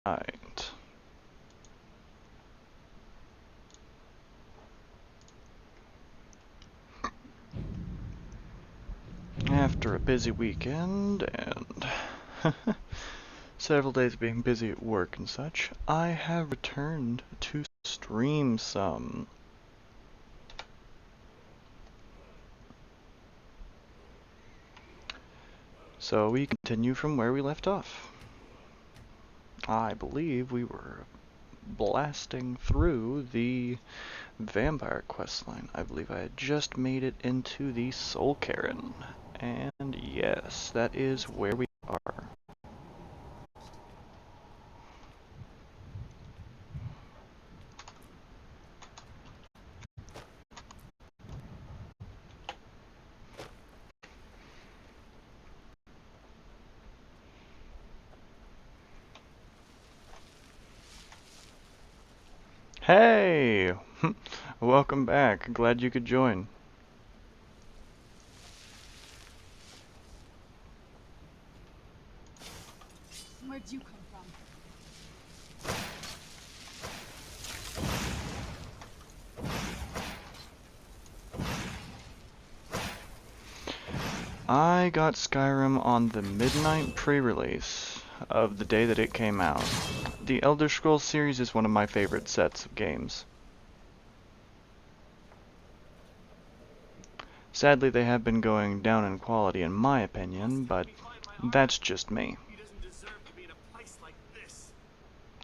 Right. After a busy weekend and several days of being busy at work and such, I have returned to stream some. So we continue from where we left off. I believe we were blasting through the vampire questline. I believe I had just made it into the Soul Cairn. And yes, that is where we are. Hey! Welcome back. Glad you could join. Where'd you come from? I got Skyrim on the midnight pre-release of the day that it came out. The Elder Scrolls series is one of my favorite sets of games. Sadly, they have been going down in quality in my opinion, but that's just me.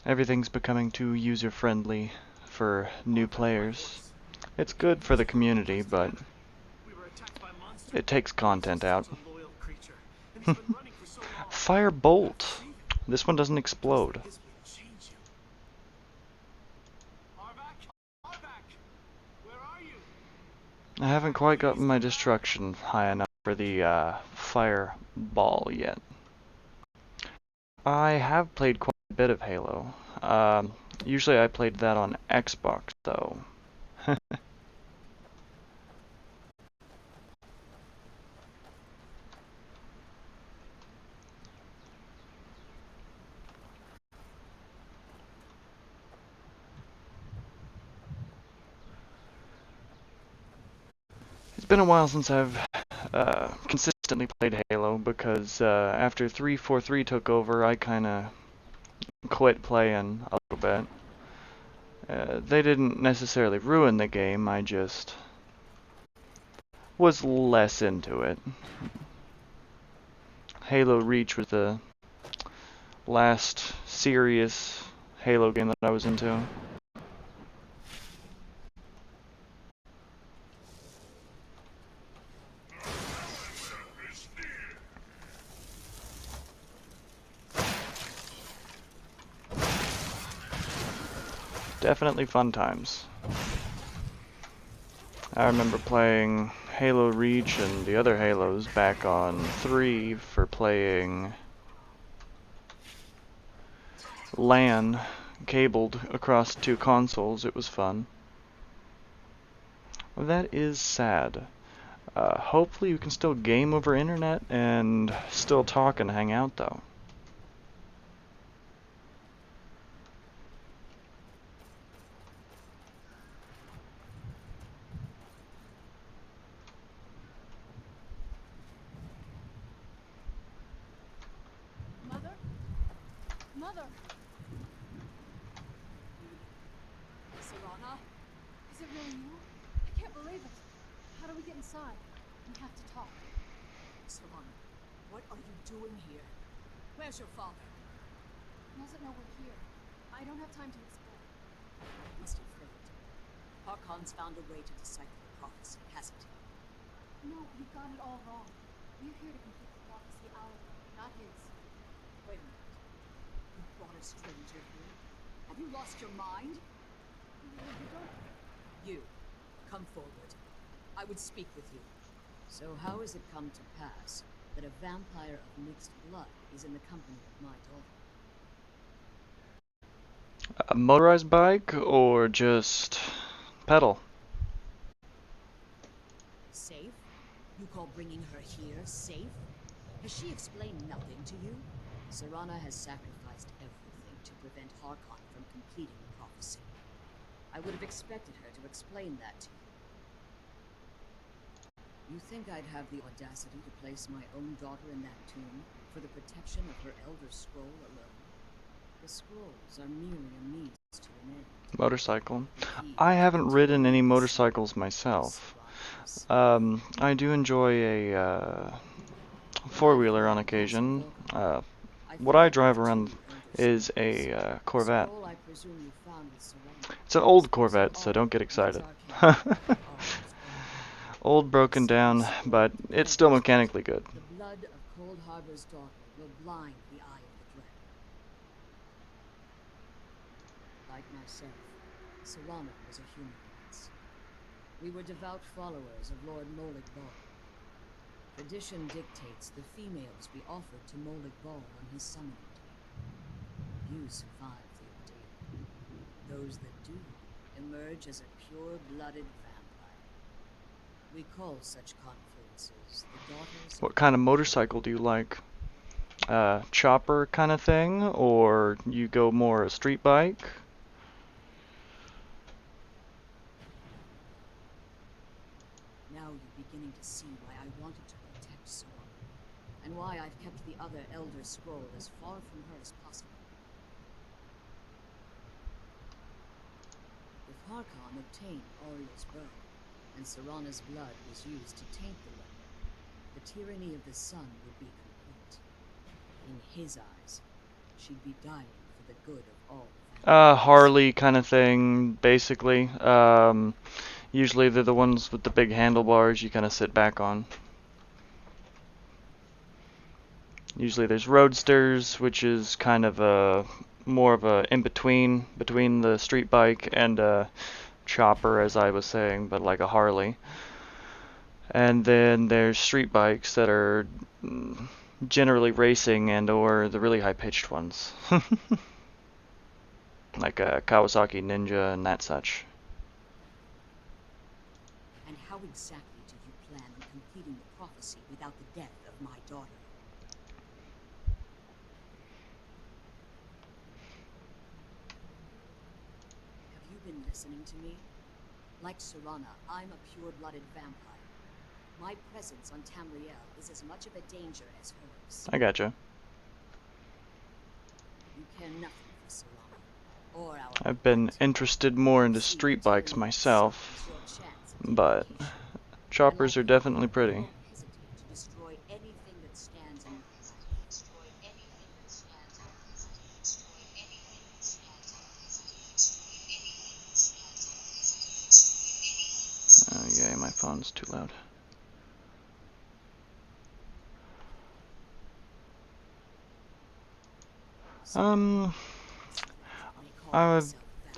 Everything's becoming too user-friendly for new players. It's good for the community, but it takes content out. Firebolt! This one doesn't explode. I haven't quite gotten my destruction high enough for the fireball yet. I have played quite a bit of Halo. Usually I played that on Xbox, though. It's been a while since I've consistently played Halo because after 343 took over, I kinda quit playing a little bit. They didn't necessarily ruin the game, I just was less into it. Halo Reach was the last serious Halo game that I was into. Definitely fun times. I remember playing Halo Reach and the other Halos back on 3 for playing LAN, cabled across 2 consoles. It was fun. Well, that is sad. Hopefully you can still game over internet and still talk and hang out, though. Mother? Mother! Serana? Is it really you? I can't believe it. How do we get inside? We have to talk. Serana, what are you doing here? Where's your father? He doesn't know we're here. I don't have time to explain. Must have failed. Harkon's found a way to decipher the prophecy, hasn't he? No, you got it all wrong. We're here to complete the prophecy our way, not his. Wait a minute. You brought a stranger here? Have you lost your mind? No, you don't. You, come forward. I would speak with you. So how has it come to pass that a vampire of mixed blood is in the company of my daughter? A motorized bike or just pedal? Safe? You call bringing her here safe? Has she explained nothing to you? Serana has sacrificed everything to prevent Harkon from completing the prophecy. I would have expected her to explain that to you. You think I'd have the audacity to place my own daughter in that tomb for the protection of her Elder Scroll alone? The scrolls are merely a means to an end. Motorcycle. I haven't ridden any motorcycles myself. I do enjoy a four-wheeler on occasion. What I drive around is a Corvette. It's an old Corvette, so don't get excited. Old, broken down, but it's still mechanically good. The blood of Cold Harbor's daughter will blind the eye of the dread. Like myself, Serana was a human once. We were devout followers of Lord Molig Ball. Tradition dictates the females be offered to Molig Ball on his summoning day. You survive the ordeal. Those that do emerge as a pure-blooded vampire. We call such confluences the daughters. What kind of motorcycle do you like? Chopper kind of thing, or you go more a street bike? Now you're beginning to see why I wanted to protect Serana, and why I've kept the other Elder Scroll as far from her as possible. If Harkon obtained Auriel's bow, and Serana's blood was used to taint the weapon, the tyranny of the sun would be complete. In his eyes, she'd be dying for the good of all. Harley kind of thing, basically. Usually they're the ones with the big handlebars you kind of sit back on. Usually there's roadsters, which is kind of a more of a in-between between the street bike and a chopper, as I was saying, but like a Harley. And then there's street bikes that are generally racing and or the really high-pitched ones. Like a Kawasaki Ninja and that such. And how exactly do you plan on completing the prophecy without the death of my daughter? Have you been listening to me? Like Serana, I'm a pure-blooded vampire. My presence on Tamriel is as much of a danger as hers. I gotcha. You care nothing for Serana, or our I've been protector. interested more into street bikes myself, but choppers are definitely pretty. Don't hesitate to destroy anything that stands in Oh yeah, my phone's too loud.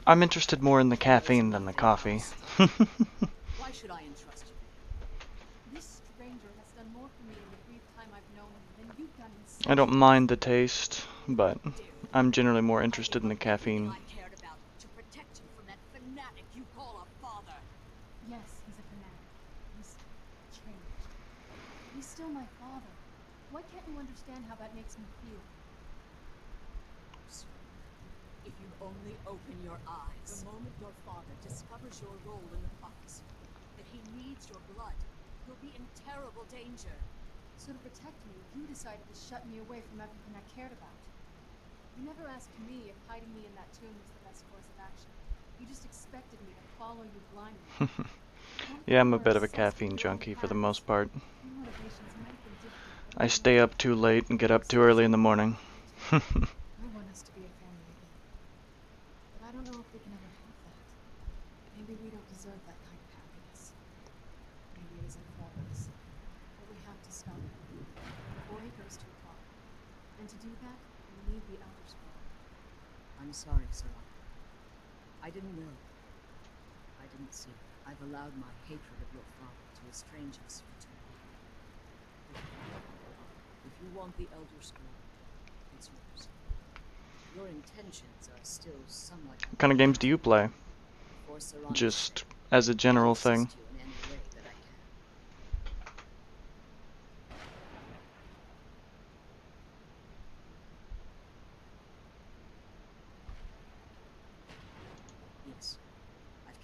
I'm interested more in the caffeine than the coffee. Why should I entrust you? This stranger has done more for me in the brief time I've known him than you've done in I don't centuries. mind the taste, but I'm generally more interested in the caffeine. I cared about to protect you from that fanatic you call a father. Yes, he's a fanatic. He's changed. He's still my father. Why can't you understand how that makes me feel? If you only open your eyes. The moment your father discovers your role in the prophecy, that he needs your blood, you'll be in terrible danger. So to protect me, you decided to shut me away from everything I cared about. You never asked me if hiding me in that tomb was the best course of action. You just expected me to follow you blindly. Yeah, I'm a bit of a caffeine junkie for the most part. Your motivations might have been different, but I stay up too late and get up too early in the morning. I want us to be a family again. But I don't know if we can ever have that. Maybe we don't deserve that kind of happiness. Maybe it isn't for us. But we have to stop it before he goes too far. And to do that, we need the Elder Scroll. I'm sorry, Serana. I didn't know. I didn't see. I've allowed my hatred of your father to estrange us for too long. If you want the Elder Scroll, it's yours. Your intentions are still somewhat. What kind of games do you play? For Serana's Just sake, as a I'll general assist thing. you in any way that I can.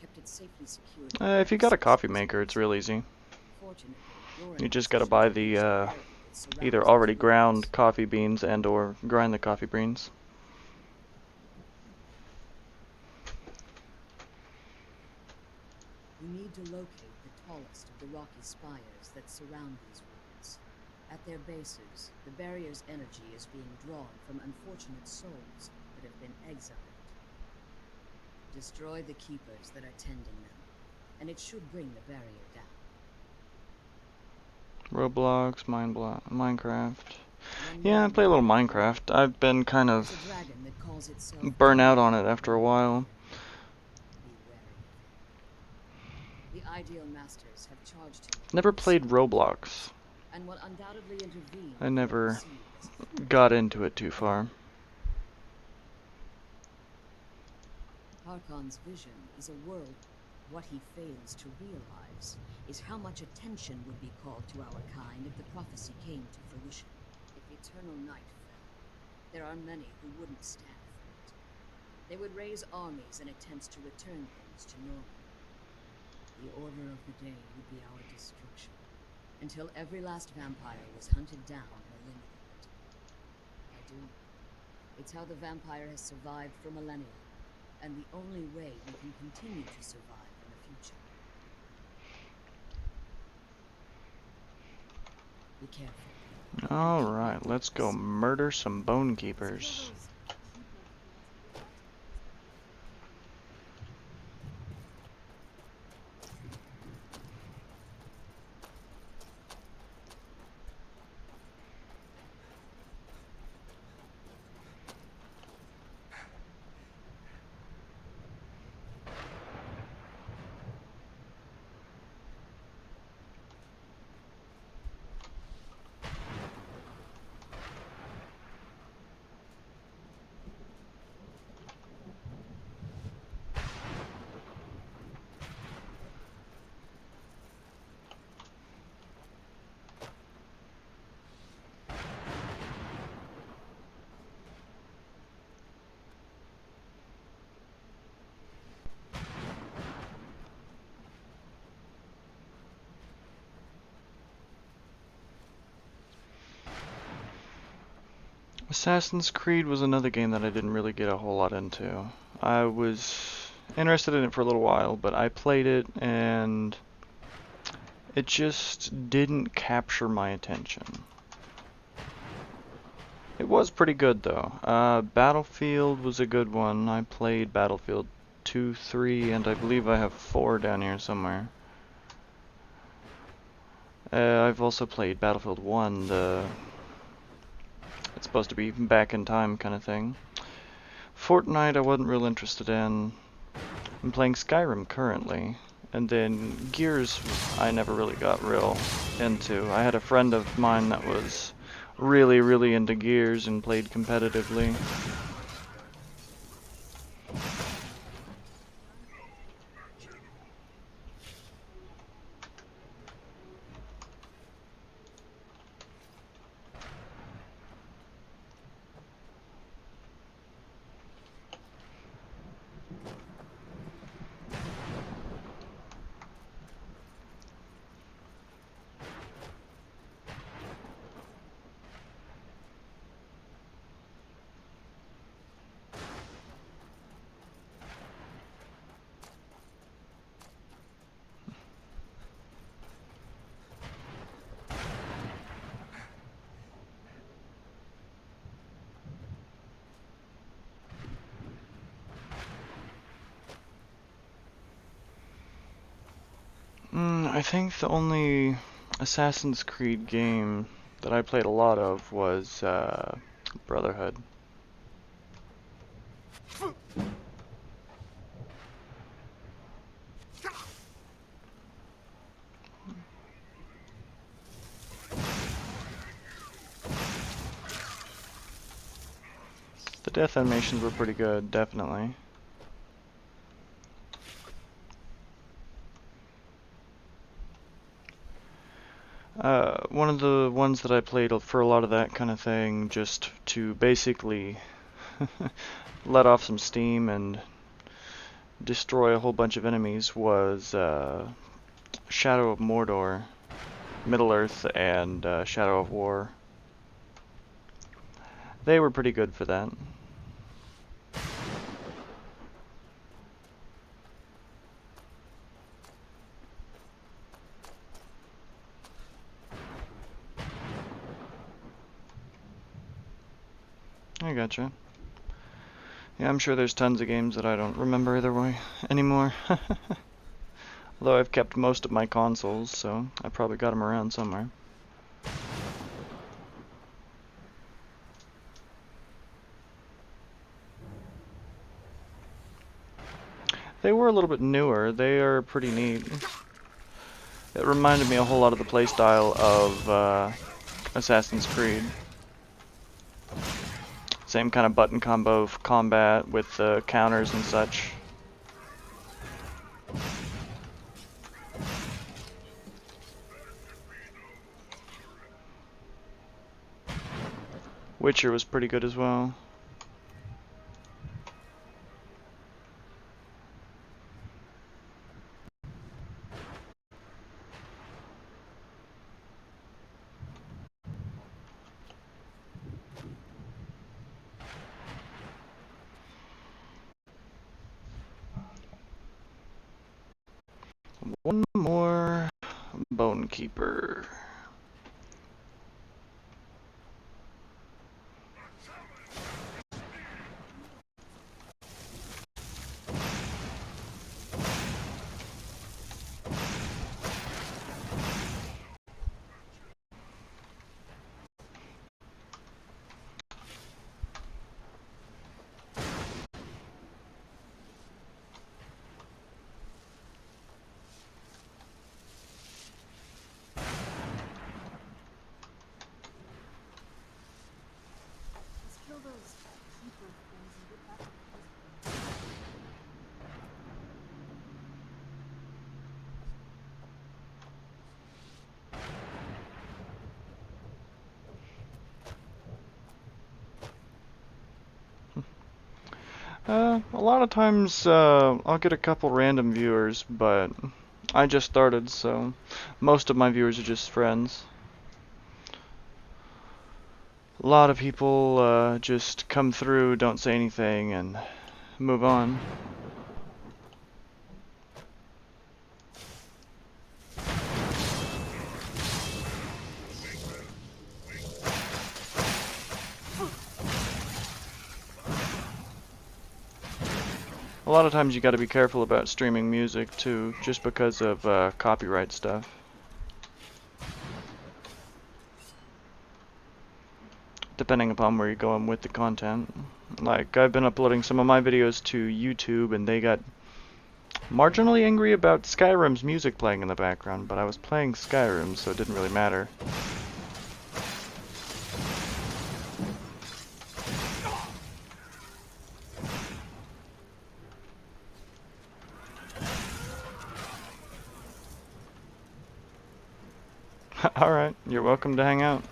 kept it safely secured. If you got a coffee maker, it's real easy. Fortunately, your You just gotta buy the either already ground coffee beans and or grind the coffee beans. You need to locate the tallest of the rocky spires that surround these ruins. At their bases, the barrier's energy is being drawn from unfortunate souls that have been exiled. Destroy the keepers that are tending them, and it should bring the barrier down. Roblox, Minecraft. Yeah, I play a little Minecraft. I've been kind of There's a dragon that calls itself burnt out on it after a while. Be wary of him. The ideal masters have charged him with Never the played secret Roblox. and will undoubtedly intervene I if never perceived as a threat. got into it too far. Harkon's vision is a world. What he fails to realize is how much attention would be called to our kind if the prophecy came to fruition. If eternal night fell, there are many who wouldn't stand for it. They would raise armies in attempts to return things to normal. The order of the day would be our destruction, until every last vampire was hunted down and eliminated. I do. It's how the vampire has survived for millennia, and the only way we can continue to survive in the future. Be careful. Alright, let's go murder some bone keepers. Assassin's Creed was another game that I didn't really get a whole lot into. I was interested in it for a little while, but I played it and it just didn't capture my attention. It was pretty good though. Battlefield was a good one. I played Battlefield 2, 3, and I believe I have 4 down here somewhere. I've also played Battlefield 1, it's supposed to be back in time kind of thing. Fortnite I wasn't real interested in. I'm playing Skyrim currently. And then Gears I never really got real into. I had a friend of mine that was really into Gears and played competitively. I think the only Assassin's Creed game that I played a lot of was Brotherhood. The death animations were pretty good, definitely. One of the ones that I played for a lot of that kind of thing, just to basically let off some steam and destroy a whole bunch of enemies was Shadow of Mordor, Middle-earth, and Shadow of War. They were pretty good for that. I gotcha. Yeah, I'm sure there's tons of games that I don't remember either way anymore. Although I've kept most of my consoles, so I probably got them around somewhere. They were a little bit newer. They are pretty neat. It reminded me a whole lot of the playstyle of Assassin's Creed. Same kind of button combo combat with counters and such. Witcher was pretty good as well. One more Bone Keeper. Let's kill those keeper things and get back to the prison. A lot of times I'll get a couple random viewers, but I just started, so most of my viewers are just friends. A lot of people just come through, don't say anything, and move on. A lot of times you gotta be careful about streaming music too, just because of copyright stuff. Depending upon where you're going with the content. Like, I've been uploading some of my videos to YouTube and they got marginally angry about Skyrim's music playing in the background, but I was playing Skyrim, so it didn't really matter. Alright, you're welcome to hang out.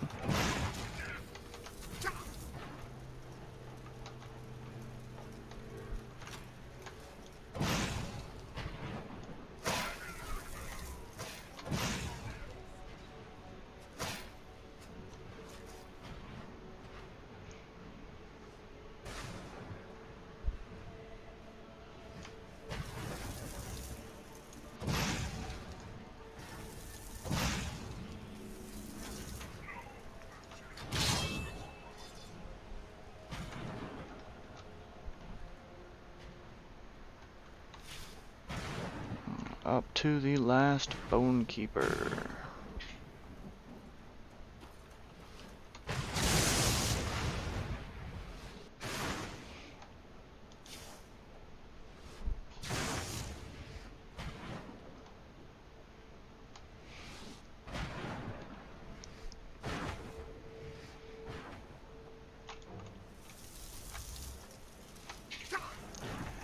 Up to the last Bone Keeper.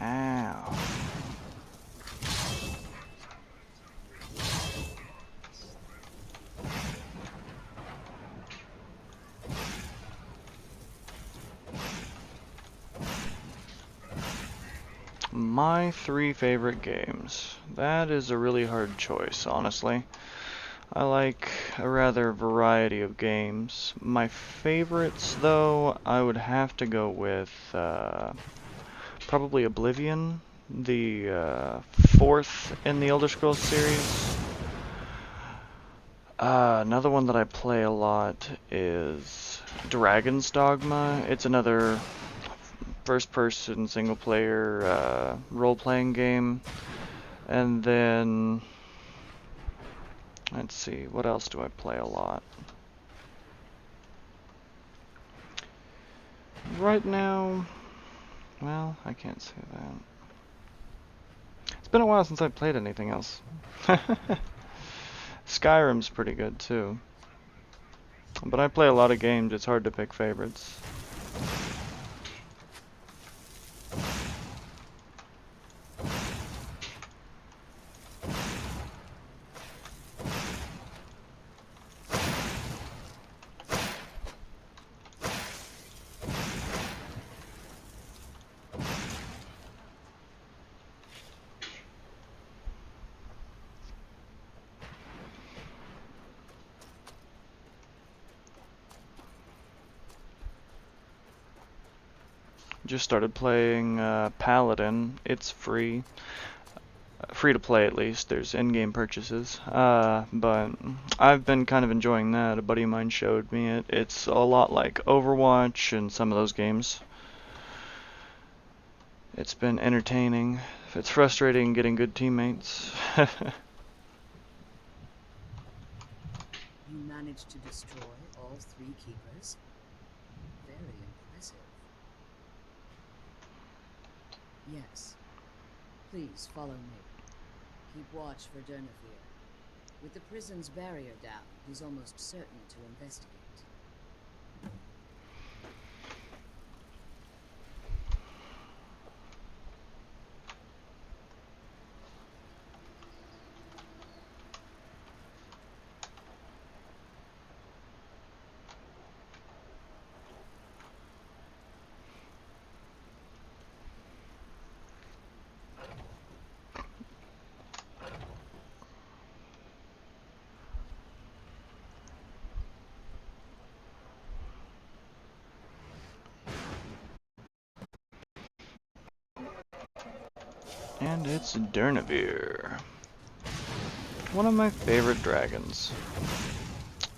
Ow. My 3 favorite games. That is a really hard choice, honestly. I like a rather variety of games. My favorites, though, I would have to go with probably Oblivion, the 4th in the Elder Scrolls series. Another one that I play a lot is Dragon's Dogma. It's another first-person single-player role-playing game. And then, let's see, what else do I play a lot? Right now, well, I can't say that. It's been a while since I've played anything else. Skyrim's pretty good too. But I play a lot of games, it's hard to pick favorites. Just started playing Paladin. It's free. Free to play at least. There's in-game purchases. But I've been kind of enjoying that. A buddy of mine showed me it. It's a lot like Overwatch and some of those games. It's been entertaining. It's frustrating getting good teammates. You managed to destroy all 3 keepers? Very impressive. Yes. Please follow me. Keep watch for Durnafir. With the prison's barrier down, he's almost certain to investigate. And it's Durnavir. One of my favorite dragons.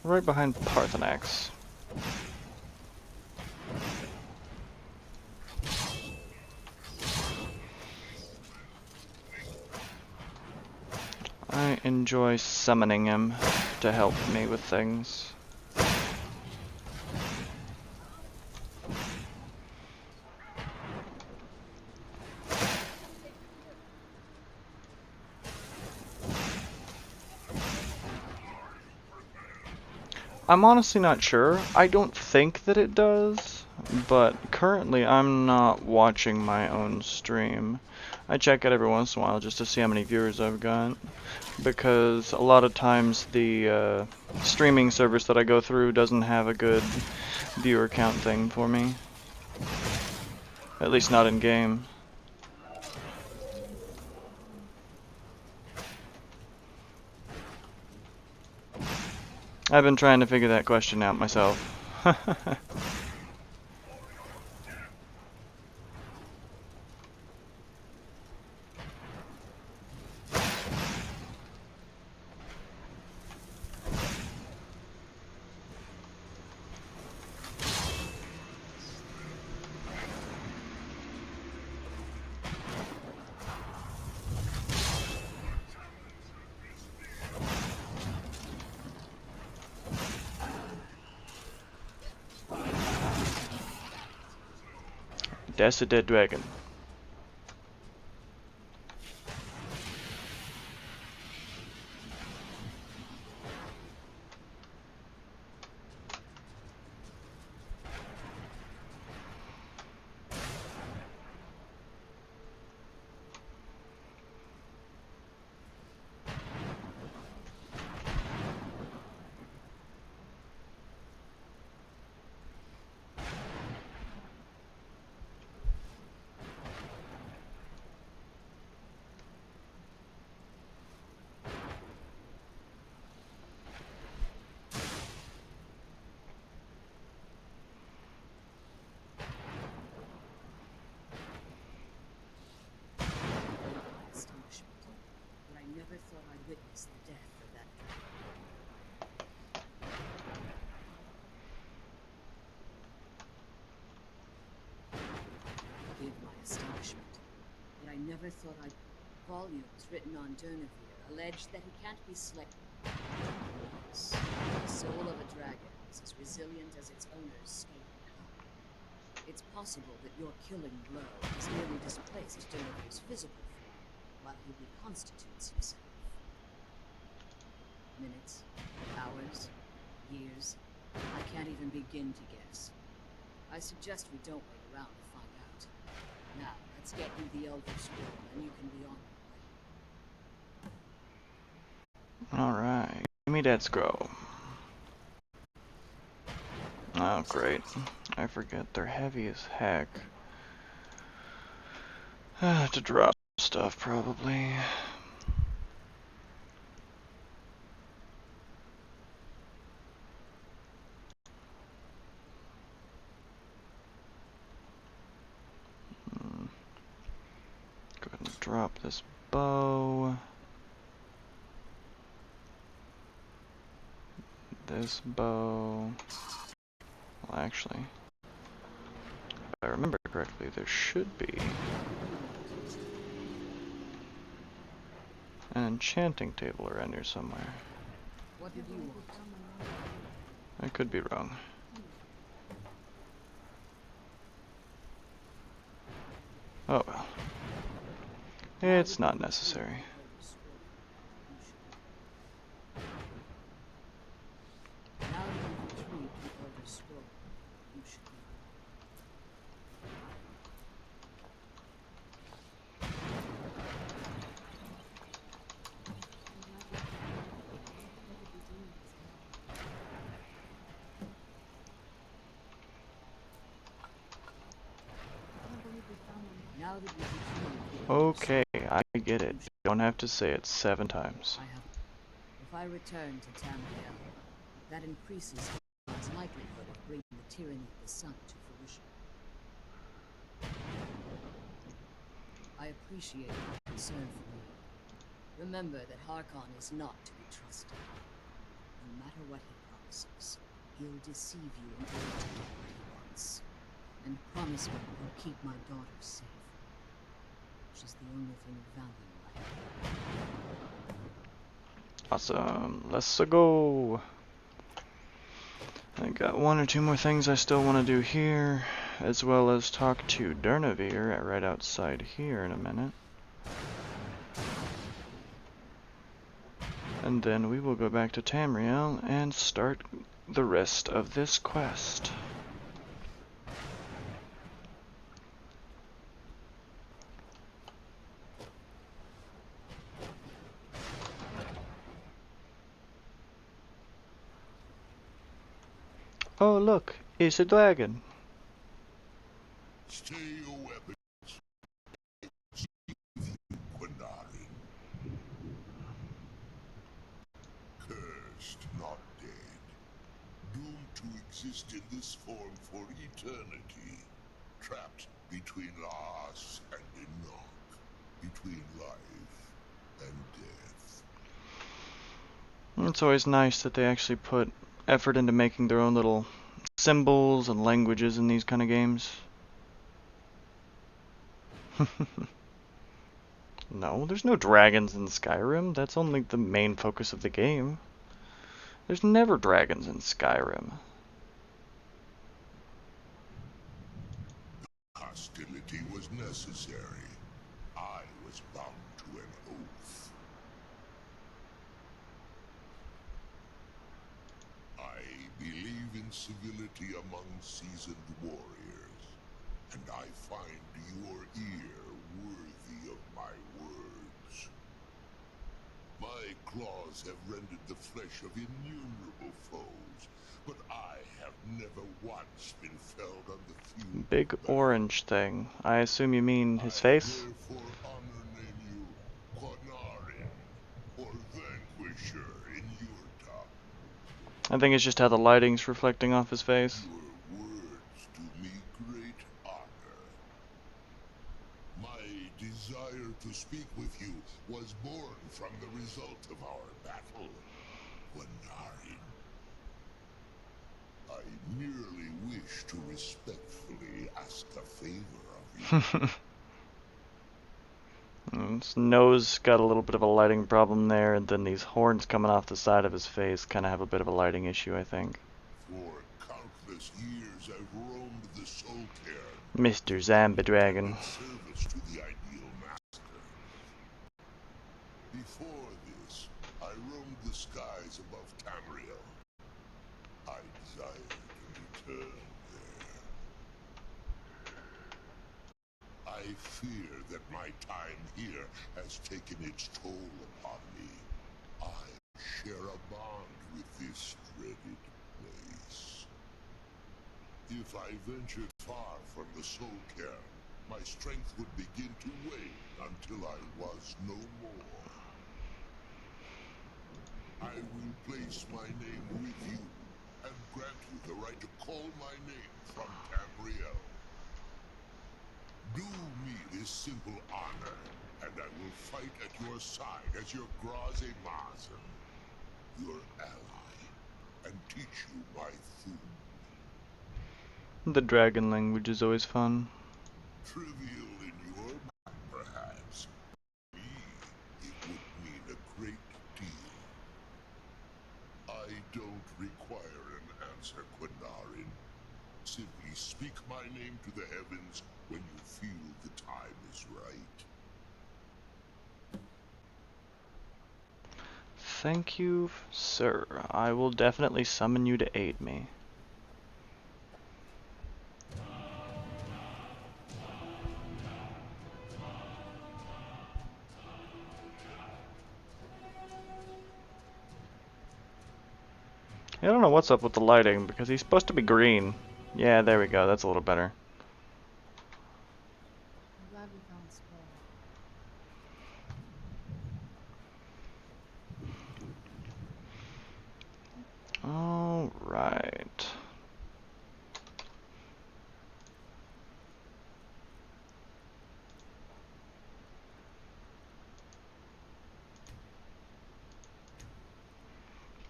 Right behind Parthenax. I enjoy summoning him to help me with things. I'm honestly not sure. I don't think that it does, but currently I'm not watching my own stream. I check it every once in a while just to see how many viewers I've got, because a lot of times the streaming service that I go through doesn't have a good viewer count thing for me. At least not in game. I've been trying to figure that question out myself. That's a dead dragon. astonishment. But I never thought I'd... Volumes written on Durnevere allege that he can't be slain. Yes, the soul of a dragon is as resilient as its owner's scaly coat. It's possible that your killing blow has merely displaced Durnevere's physical form while he reconstitutes himself. Minutes, hours, years, I can't even begin to guess. I suggest we don't wait around to find out. Now, let's get you the Elder Scroll and you can be on your way. Alright, give me that scroll. Oh, great. I forget they're heavy as heck. To drop stuff, probably. Go ahead and drop this bow. This bow. Well, actually, if I remember correctly, there should be an enchanting table around here somewhere. What did you want? I could be wrong. Oh well. It's not necessary. Now that you've retrieved the Elder Scroll, you should be. Now that you've retrieved the Elder Okay, I get it. You don't have to say it 7 times. I have. If I return to Tamriel, that increases God's likelihood of bringing the tyranny of the sun to fruition. I appreciate your concern for me. Remember that Harkon is not to be trusted. No matter what he promises, he'll deceive you into order to get what he wants. And promise me he'll keep my daughter safe. She's the only thing of value I have. Awesome. Let's go. I got 1 or 2 more things I still want to do here, as well as talk to Durnevere right outside here in a minute. And then we will go back to Tamriel and start the rest of this quest. Oh look, it's a dragon. Stay your weapons, Quinarin. Cursed, not dead. Doomed to exist in this form for eternity. Trapped between Laas and Enoch. Between life and death. It's always nice that they actually put effort into making their own little symbols and languages in these kind of games. No, there's no dragons in Skyrim. That's only the main focus of the game. There's never dragons in Skyrim. Hostility was necessary. I was bound to an oath. I believe in civility among seasoned warriors, and I find your ear worthy of my words. My claws have rended the flesh of innumerable foes, but I have never once been felled on the field. Big orange thing. I assume you mean his face? Therefore honor name you Quinarin, or Vanquisher in your tongue. I think it's just how the lighting's reflecting off his face. Your words do me great honor. My desire to speak with you was born from the result of our battle, Quinarin. I merely wish to respectfully ask a favor of you. His nose got a little bit of a lighting problem there, and then these horns coming off the side of his face kind of have a bit of a lighting issue, I think. For countless years I've roamed the soul cairn, Mr. Zombie Dragon. in service to the ideal master. Before this, I roamed the skies above Tamriel. I desired to return there. I fear that my time here has taken its toll upon me. I share a bond with this dreaded place. If I ventured far from the soul cairn, my strength would begin to wane until I was no more. I will place my name with you and grant you the right to call my name from Tamriel. Do me this simple honor, and I will fight at your side as your Graze Mazen, your ally, and teach you my food. The dragon language is always fun. Trivial in your mind, perhaps. Me, it would mean a great deal. I don't require an answer, Quinarin. Simply speak my name to the heavens when you feel the time is right. Thank you, sir. I will definitely summon you to aid me. I don't know what's up with the lighting, because he's supposed to be green. Yeah, there we go. That's a little better. I'm glad we found Spoil. Alright.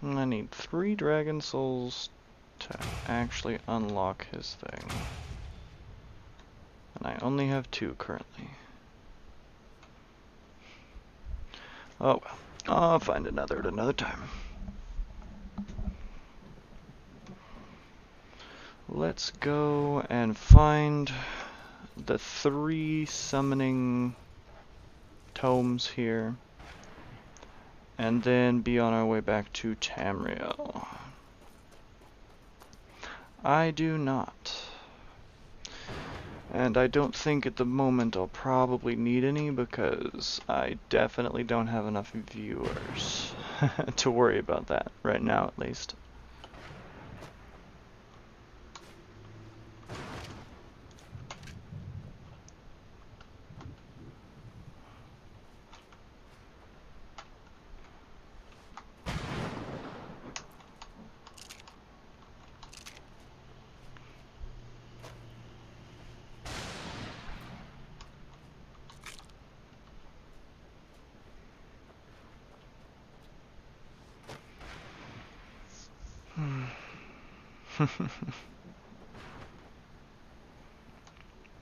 I need 3 dragon souls to actually unlock his thing. And I only have 2 currently. Oh well. I'll find another at another time. Let's go and find the 3 summoning tomes here. And then be on our way back to Tamriel. I do not. And I don't think at the moment I'll probably need any because I definitely don't have enough viewers to worry about that right now at least.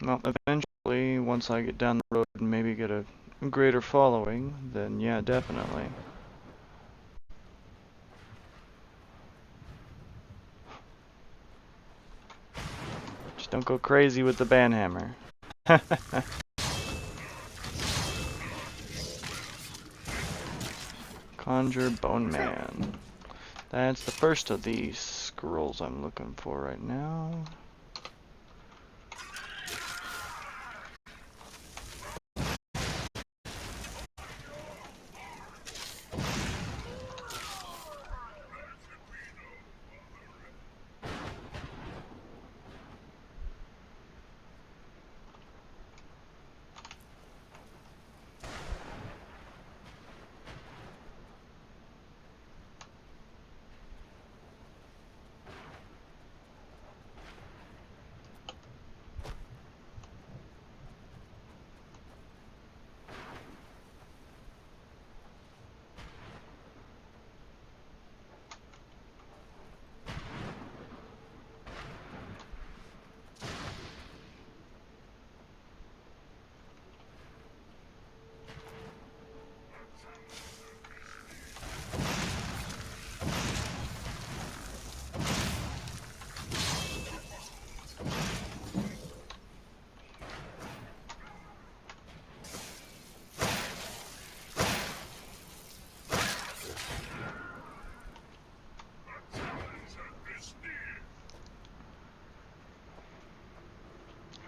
Well, eventually, once I get down the road and maybe get a greater following, then yeah, definitely. Just don't go crazy with the banhammer. Conjure Bone Man. That's the first of these scrolls I'm looking for right now.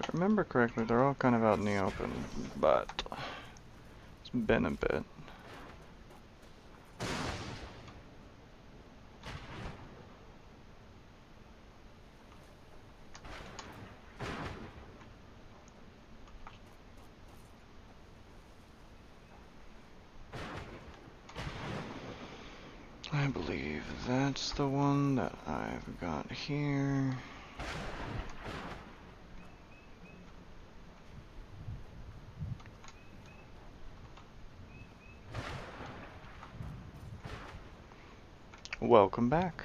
I remember correctly, they're all kind of out in the open, but it's been a bit. I believe that's the one that I've got here. Welcome back.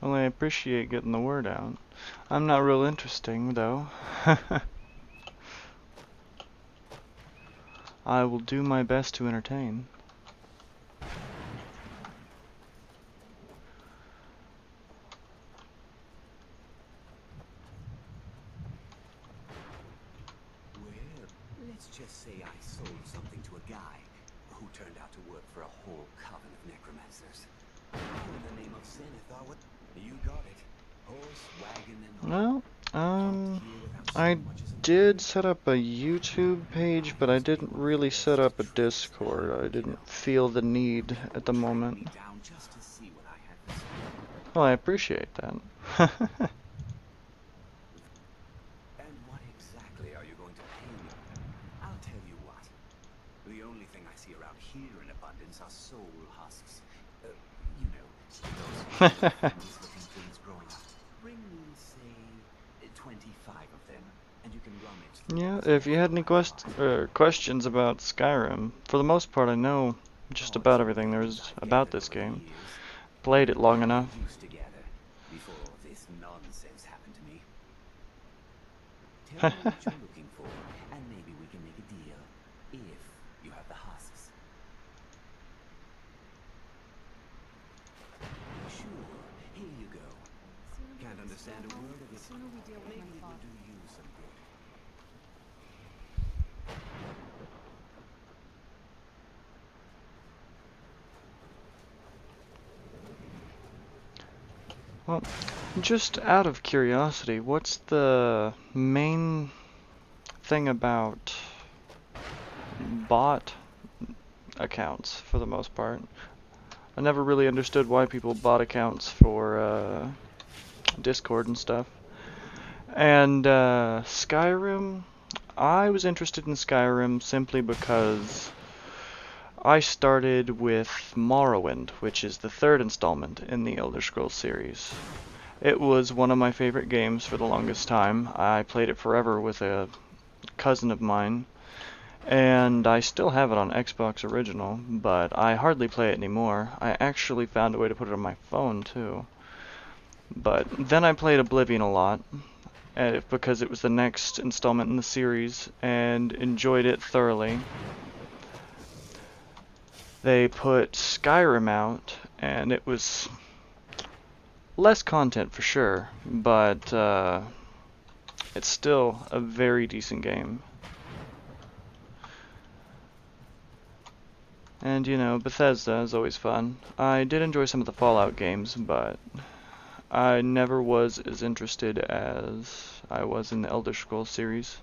Well, I appreciate getting the word out. I'm not real interesting, though. I will do my best to entertain. Well, let's just say I sold something to a guy who turned out to work for a whole coven of necromancers. How in the name of Zenithar would... You got it. Horse, wagon, and all. Well, I did set up a YouTube page, but I didn't really set up a Discord. I didn't feel the need at the moment. Down just to see what I had to say. Well, I appreciate that. And what exactly are you going to pay me? I'll tell you what. The only thing I see around here in abundance are soul husks. You know, those looking things growing up. Bring me, say, 25 of them, and you can rummage through Yeah, what's if you left had in any my box. questions about Skyrim, for the most part I know just about everything there is about this game. Played it long enough. Used together before all this nonsense happened to me. Tell me what you're looking for, and maybe we can make a deal. If you have the husks. Sure, here you go. Can't understand a word of The it. sooner we deal with Maybe my it will father. do you some good. Well, just out of curiosity, what's the main thing about bot accounts for the most part? I never really understood why people bought accounts for Discord and stuff. And Skyrim, I was interested in Skyrim simply because I started with Morrowind, which is the third installment in the Elder Scrolls series. It was one of my favorite games for the longest time. I played it forever with a cousin of mine, and I still have it on Xbox Original, but I hardly play it anymore. I actually found a way to put it on my phone, too. But then I played Oblivion a lot, because it was the next installment in the series, and enjoyed it thoroughly. They put Skyrim out, and it was less content for sure, but it's still a very decent game. And you know, Bethesda is always fun. I did enjoy some of the Fallout games, but I never was as interested as I was in the Elder Scrolls series.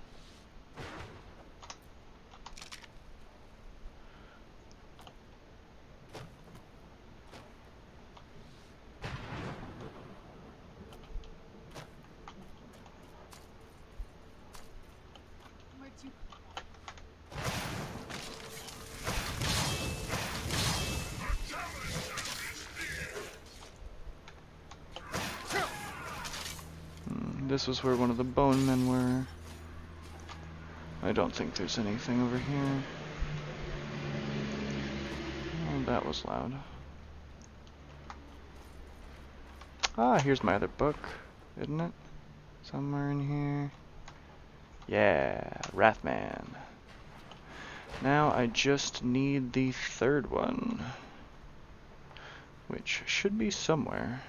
This was where one of the bone men were. I don't think there's anything over here. Oh, that was loud. Ah, here's my other book, isn't it? Somewhere in here. Yeah, Wrathman. Now I just need the third one, which should be somewhere.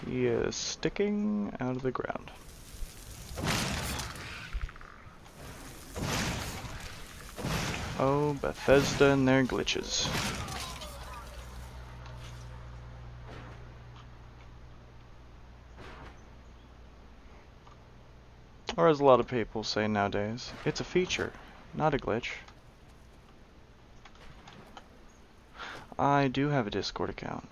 He is sticking out of the ground. Oh, Bethesda and their glitches. Or as a lot of people say nowadays, it's a feature, not a glitch. I do have a Discord account.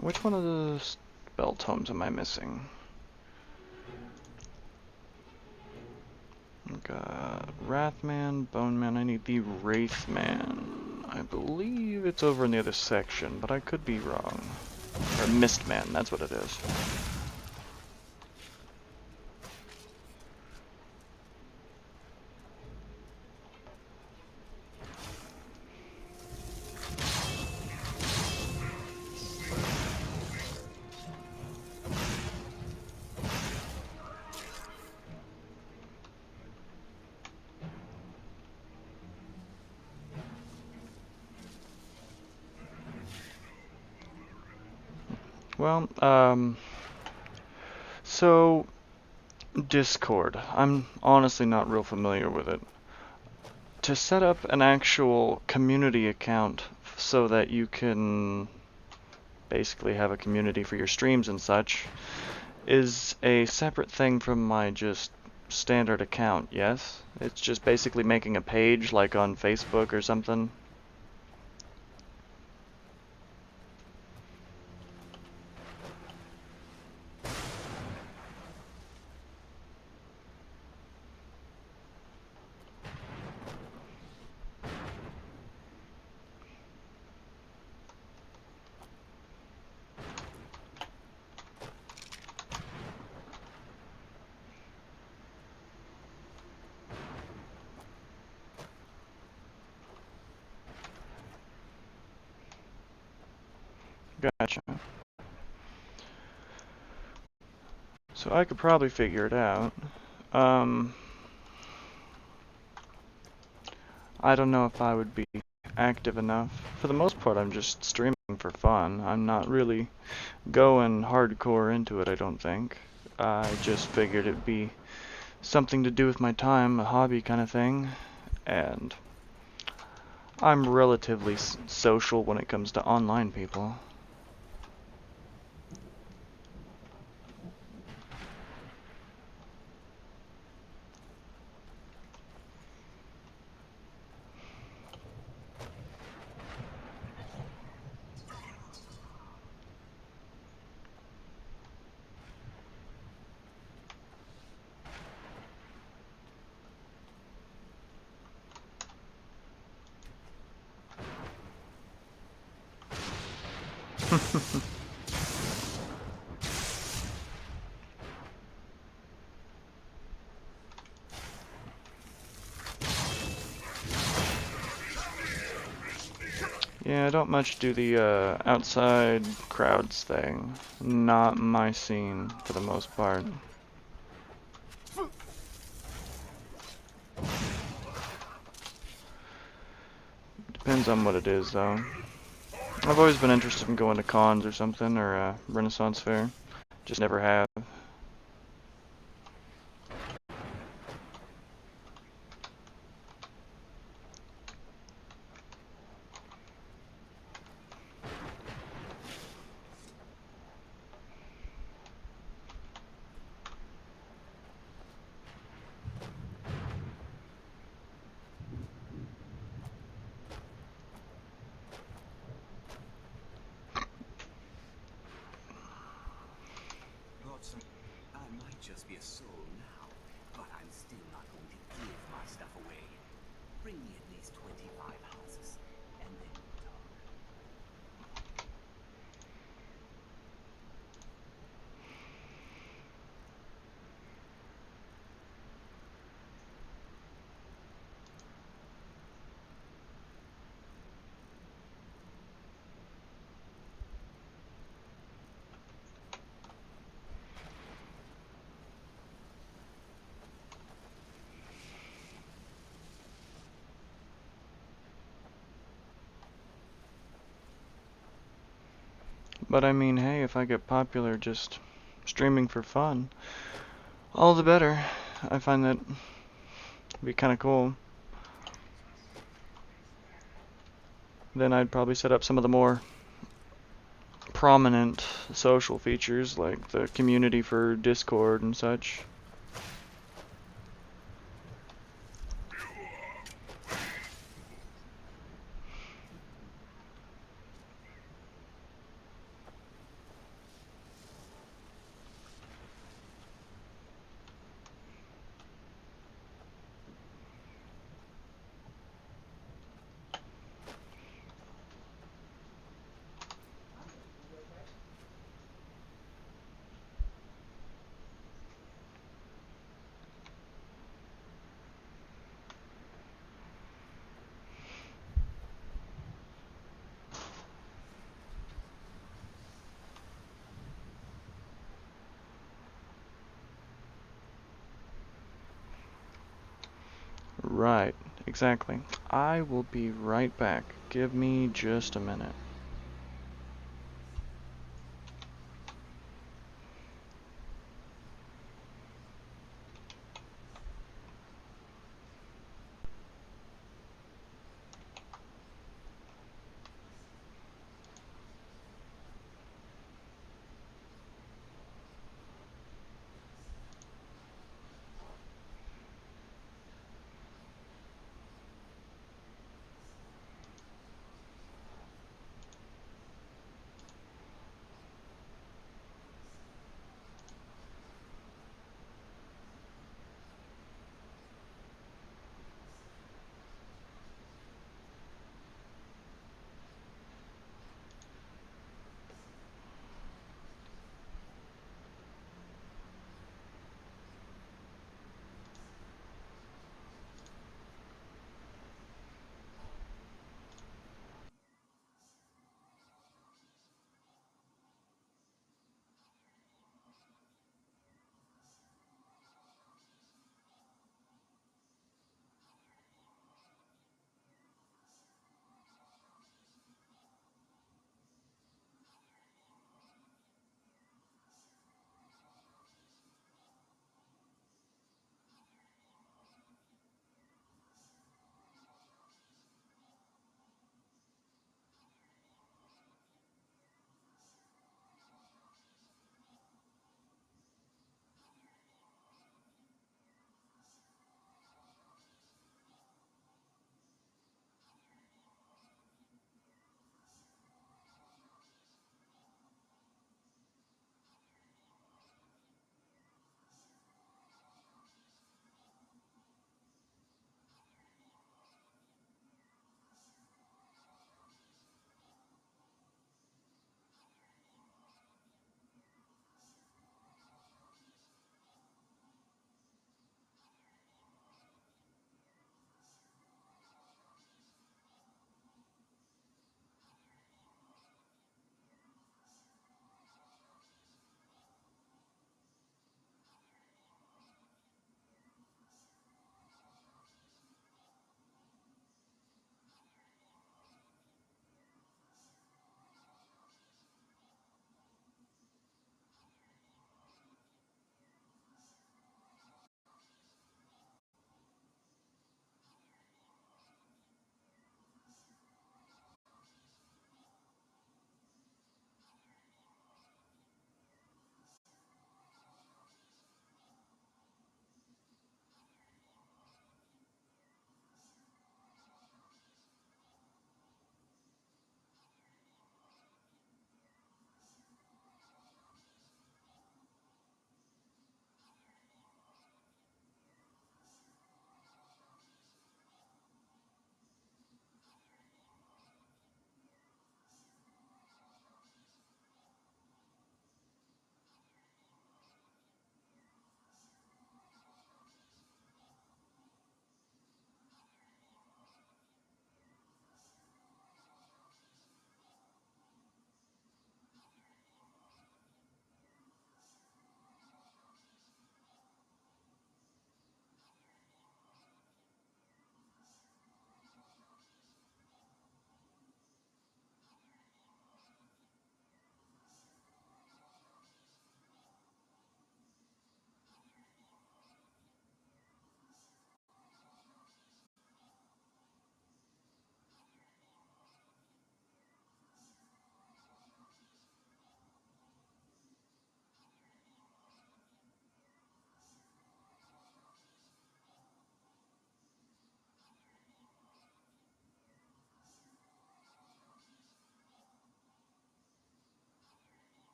Which one of the spell tomes am I missing? Got Wrathman, Boneman, I need the Wraithman. I believe it's over in the other section, but I could be wrong. Or Mistman, that's what it is. Well, so Discord. I'm honestly not real familiar with it. To set up an actual community account so that you can basically have a community for your streams and such is a separate thing from my just standard account, yes? It's just basically making a page like on Facebook or something. Gotcha. So I could probably figure it out. I don't know if I would be active enough. For the most part, I'm just streaming for fun. I'm not really going hardcore into it, I don't think. I just figured it'd be something to do with my time, a hobby kind of thing. And I'm relatively social when it comes to online people. Yeah, I don't much do the outside crowds thing. Not my scene for the most part. Depends on what it is, though. I've always been interested in going to cons or something, or a Renaissance fair. Just never have. Godson, I might just be a soul now, but I'm still not going to give my stuff away. Bring me at least 25 husks, and then we'll talk. But I mean, hey, if I get popular just streaming for fun, all the better. I find that be kind of cool. Then I'd probably set up some of the more prominent social features like the community for Discord and such. Right, exactly. I will be right back. Give me just a minute.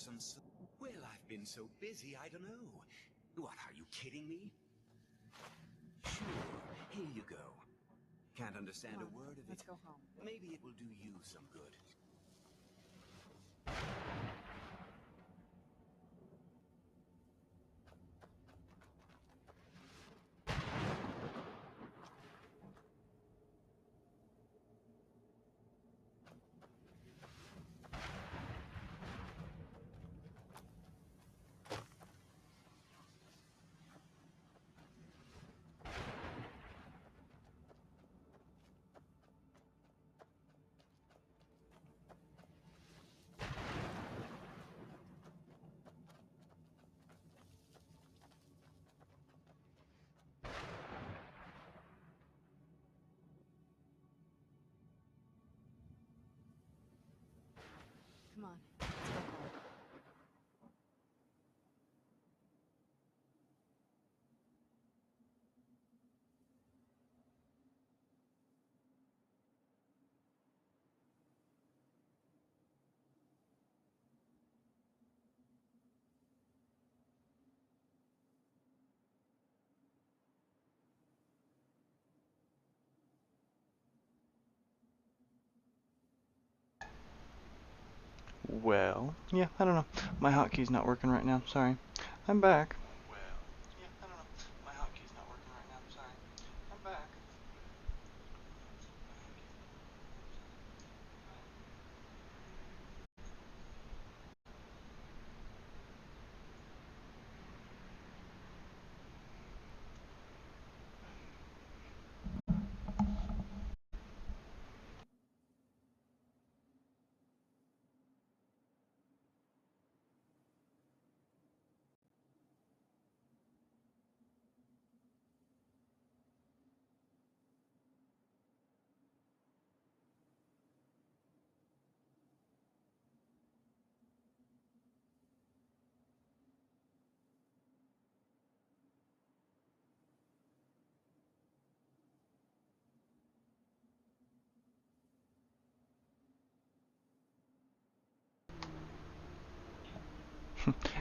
some... Well, I've been so busy, I don't know. What, are you kidding me? Sure, here you go. Can't understand Come a on, word of let's it. go home. Maybe it will do you some good. Come on, let's go home. Well, yeah, I don't know. My hotkey's not working right now. Sorry. I'm back. Well, yeah, I don't know. My hotkey's not working right now. Sorry. I'm back.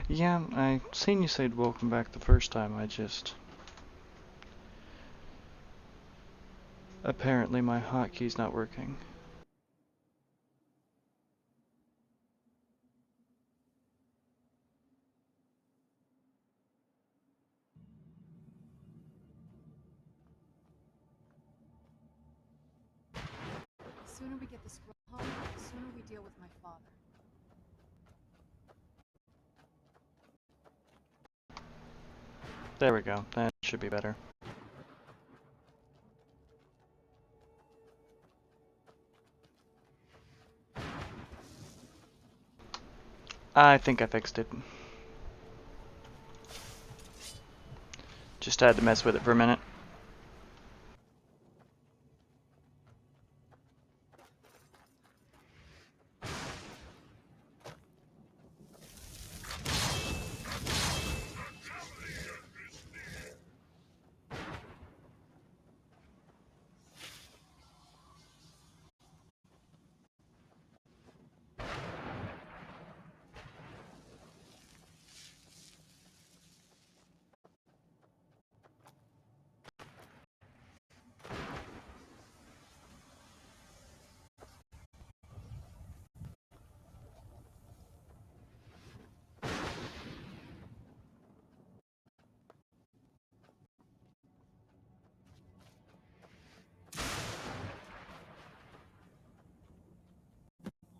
Yeah, I seen you said welcome back the first time. I just... Apparently my hotkey's not working. The sooner we get the scroll home, the sooner we deal with my father. There we go. That should be better. I think I fixed it. Just had to mess with it for a minute.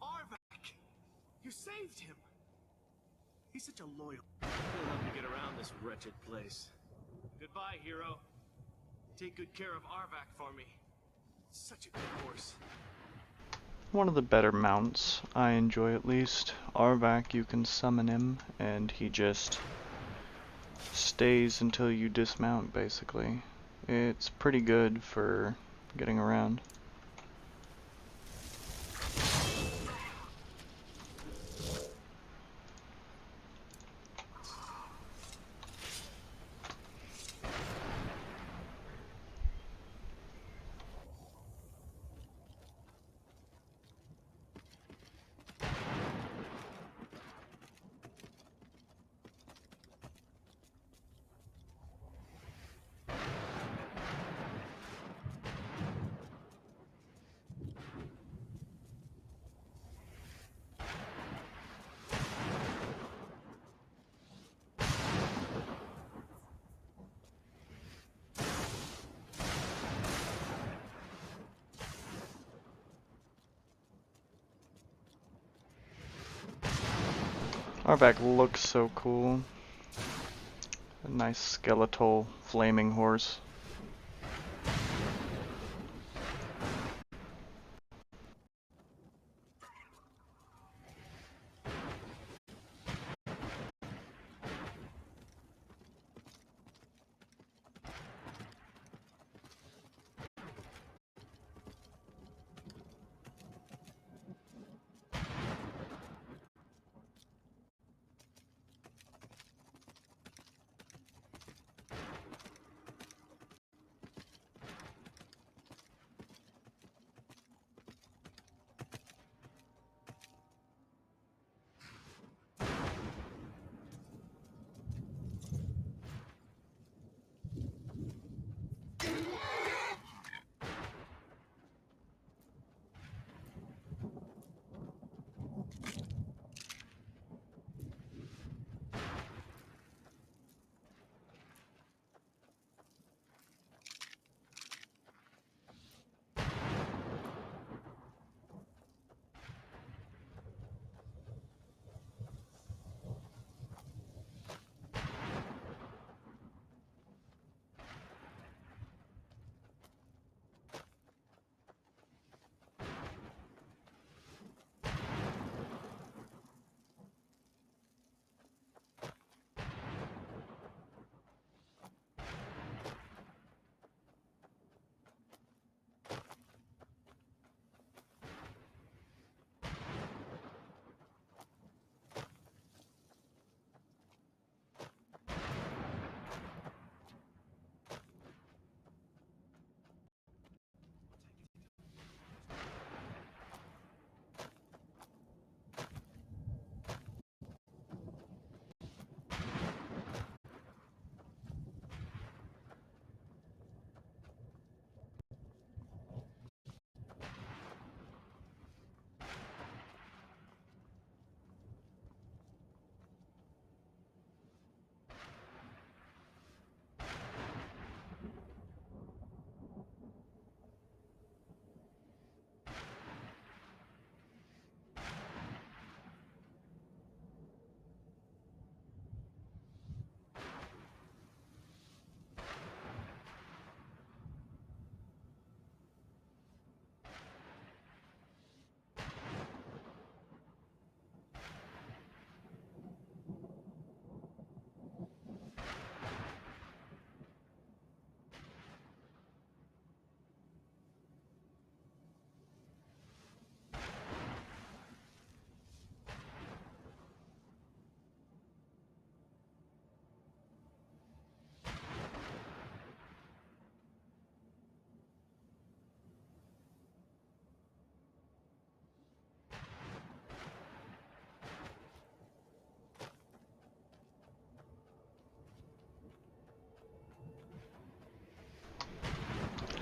Arvak! You saved him! He's such a loyal... He'll help me get around this wretched place. Goodbye, hero. Take good care of Arvak for me. Such a good horse. One of the better mounts, I enjoy at least. Arvak, you can summon him, and he just stays until you dismount, basically. It's pretty good for getting around. Our back looks so cool. A nice skeletal flaming horse.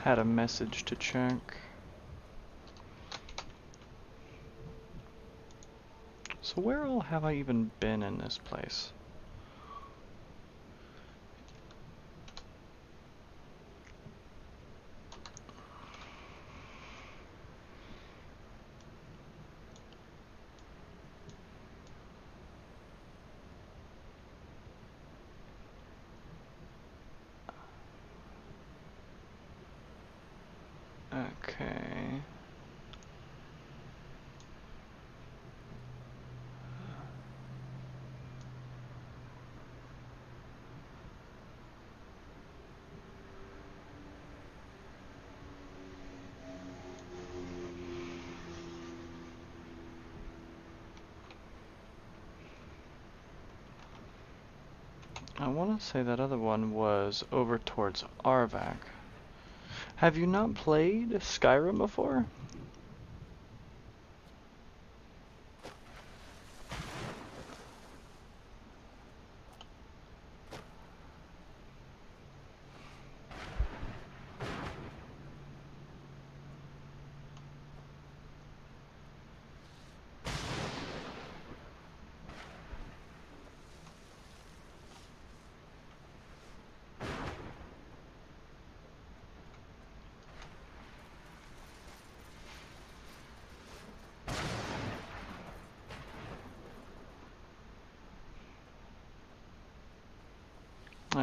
Had a message to check. So where all have I even been in this place? Okay. I want to say that other one was over towards Arvak. Have you not played Skyrim before?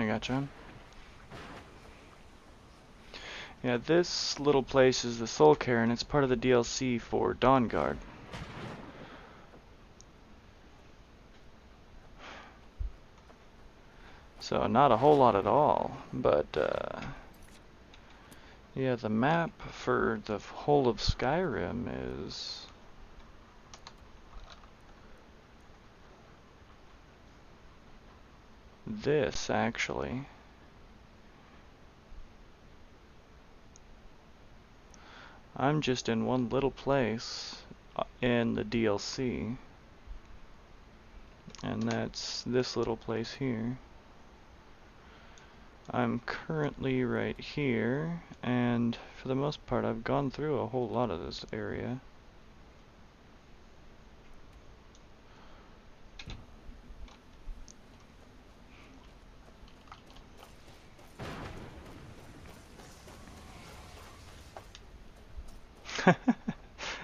gotcha. Yeah, this little place is the Soul Care, and it's part of the DLC for Dawnguard. So not a whole lot at all, but yeah, the map for the whole of Skyrim is this, actually. I'm just in one little place in the DLC, and that's this little place here. I'm currently right here, and for the most part I've gone through a whole lot of this area.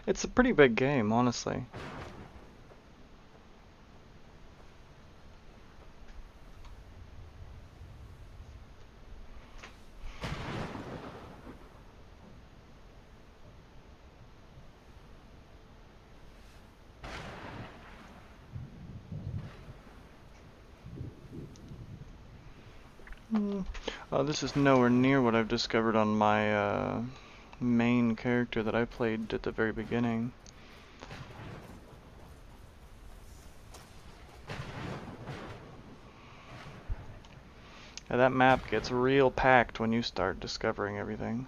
It's a pretty big game, honestly. This is nowhere near what I've discovered on my main character that I played at the very beginning. Yeah, that map gets real packed when you start discovering everything.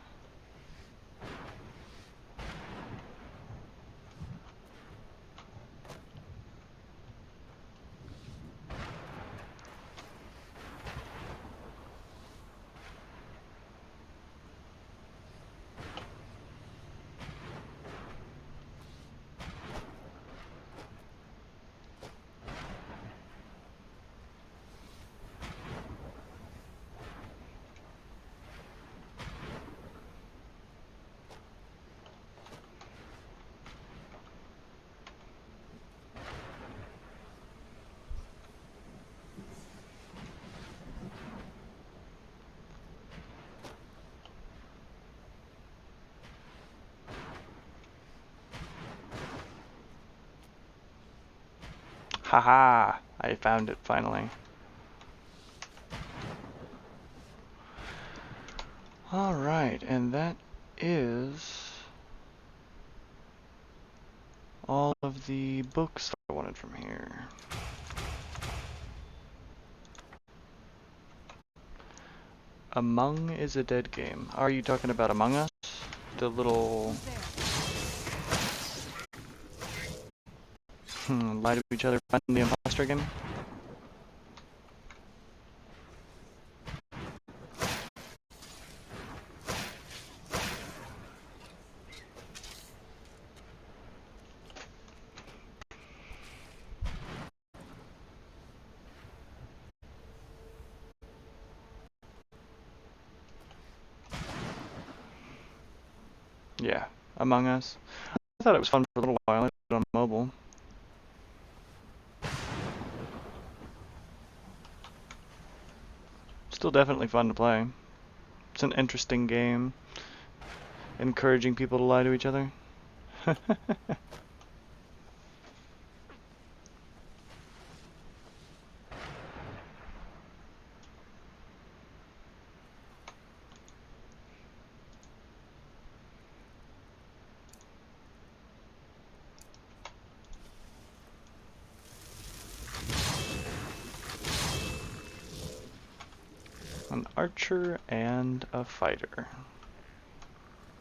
Haha! I found it finally. Alright, and that is all of the books that I wanted from here. Among is a dead game. Are you talking about Among Us? The little lie to each other, find the imposter game? Yeah, Among Us. I thought it was fun for a little while. I played it on mobile. Still definitely fun to play. It's an interesting game. Encouraging people to lie to each other. An archer and a fighter.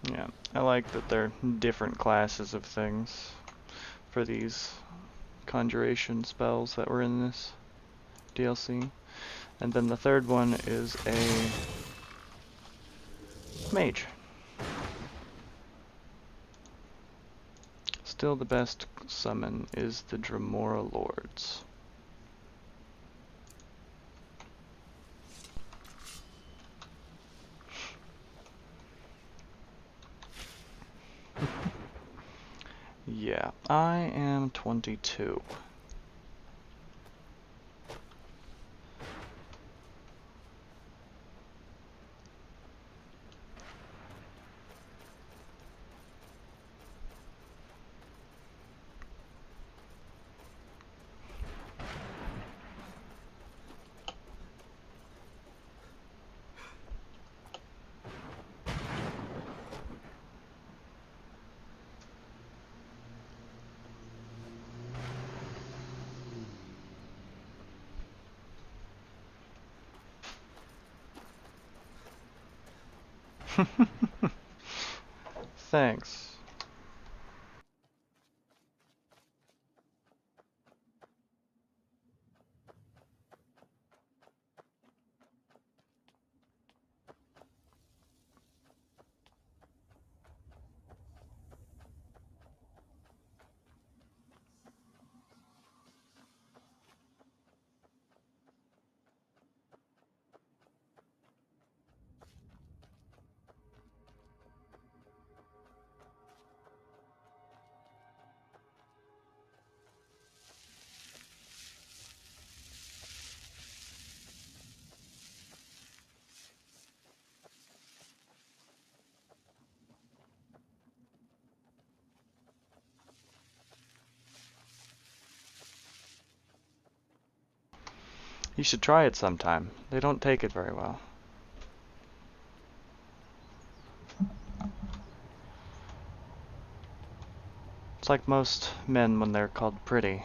Yeah, I like that they're different classes of things for these conjuration spells that were in this DLC. And then the third one is a mage. Still the best summon is the Dremora Lords. Yeah, I am 22. Thanks. You should try it sometime. They don't take it very well. It's like most men when they're called pretty.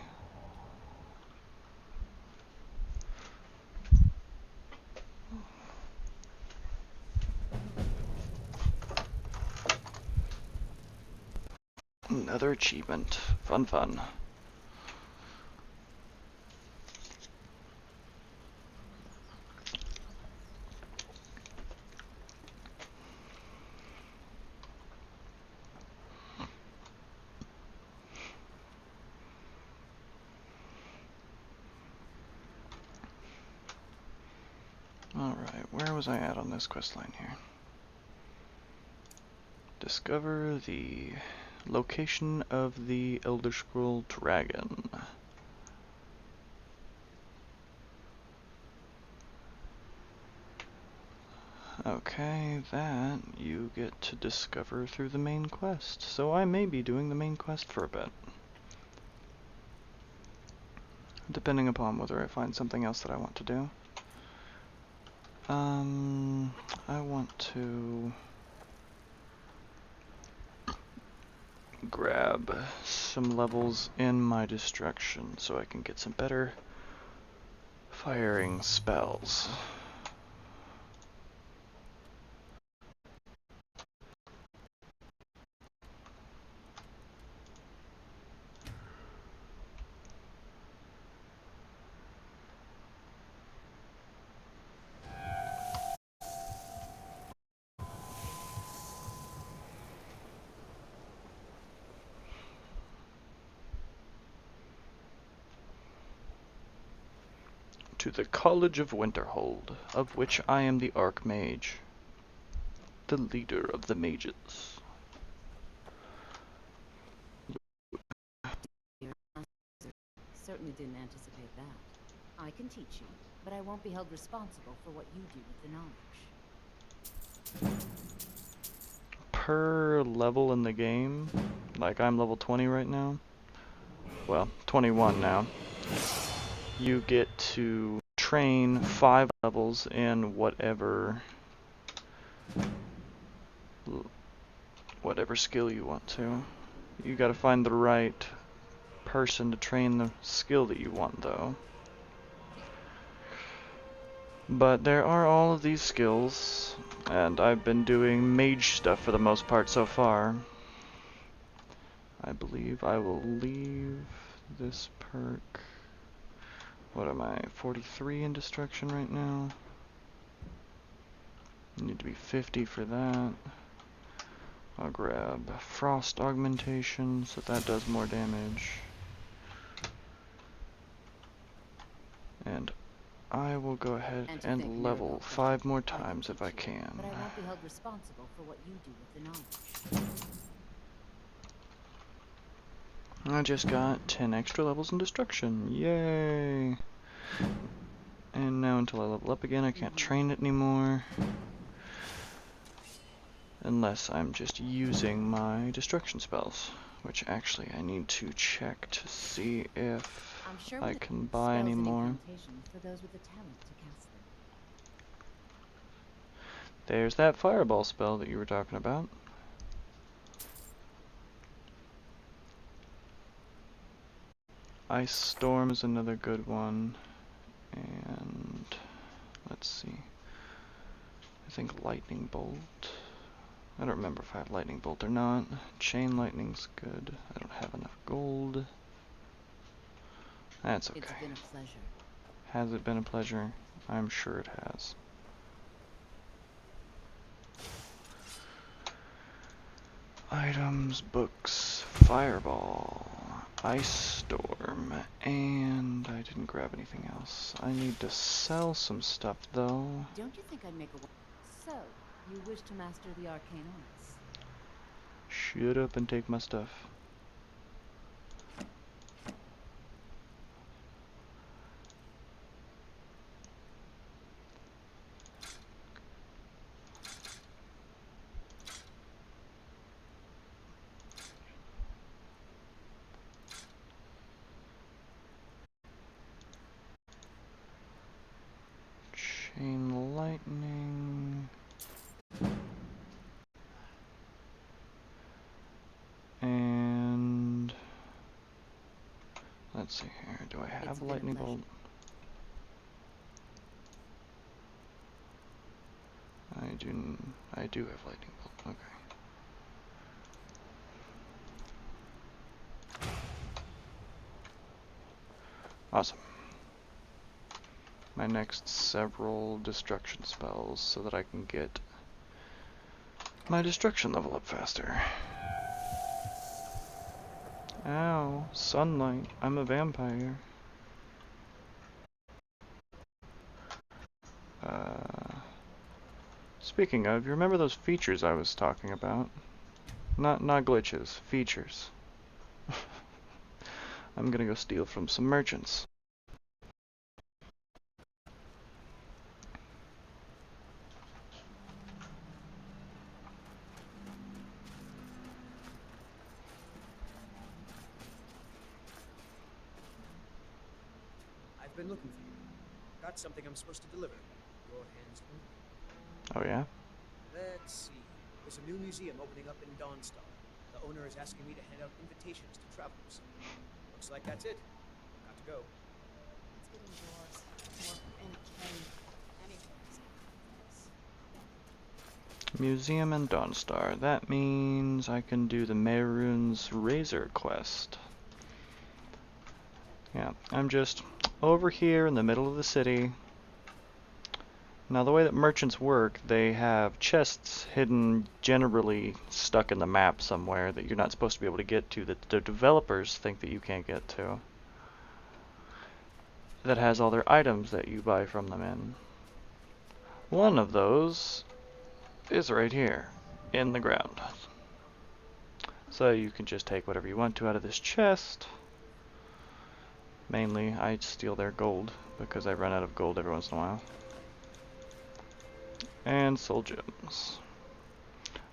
Another achievement. Fun, fun. Alright, where was I at on this quest line here? Discover the location of the Elder Scroll Dragon. Okay, that you get to discover through the main quest. So I may be doing the main quest for a bit. Depending upon whether I find something else that I want to do. I want to grab some levels in my destruction so I can get some better firing spells. To the College of Winterhold, of which I am the Archmage, the leader of the mages. Certainly didn't anticipate that. I can teach you, but I won't be held responsible for what you do with the knowledge. Per level in the game, like I'm level 20 right now, well, 21 now, you get to train 5 levels in whatever skill you want to. You gotta find the right person to train the skill that you want, though. But there are all of these skills, and I've been doing mage stuff for the most part so far. I believe I will leave this perk. What am I, 43 in destruction right now? Need to be 50 for that. I'll grab frost augmentation so that does more damage. And I will go ahead and level 5 more times if I can. But I won't be held responsible for what you do with the knowledge. I just got 10 extra levels in destruction. Yay! And now until I level up again, I can't train it anymore. Unless I'm just using my destruction spells. Which actually I need to check to see if I can buy any more. For those with the talent to cast them. There's that fireball spell that you were talking about. Ice Storm is another good one. And let's see. I think Lightning Bolt. I don't remember if I have lightning bolt or not. Chain lightning's good. I don't have enough gold. That's okay. It's been a pleasure. Has it been a pleasure? I'm sure it has. Items, books, fireball, ice storm, and I didn't grab anything else. I need to sell some stuff though. Don't you think I'd make a... So, you wish to master the arcane arts? Shut up and take my stuff. Chain lightning. And let's see here. Do I have a lightning bolt? I do have lightning bolt. Okay. Awesome. My next several destruction spells so that I can get my destruction level up faster. Ow, sunlight. I'm a vampire. Speaking of, you remember those features I was talking about? Not glitches, features. I'm gonna go steal from some merchants. I've been looking for you. Got something I'm supposed to deliver. Your hands open. Oh yeah? Let's see. There's a new museum opening up in Dawnstar. The owner is asking me to hand out invitations to travelers. Looks like that's it. Got to go. Let's get indoors. Or in a cave. Anything's this. Museum and Dawnstar. That means I can do the Mehrunes Razor quest. Yeah, I'm just over here in the middle of the city. Now the way that merchants work, they have chests hidden, generally stuck in the map somewhere that you're not supposed to be able to get to, that the developers think that you can't get to. That has all their items that you buy from them in. One of those is right here, in the ground. So you can just take whatever you want to out of this chest. Mainly, I steal their gold, because I run out of gold every once in a while. And soul gems.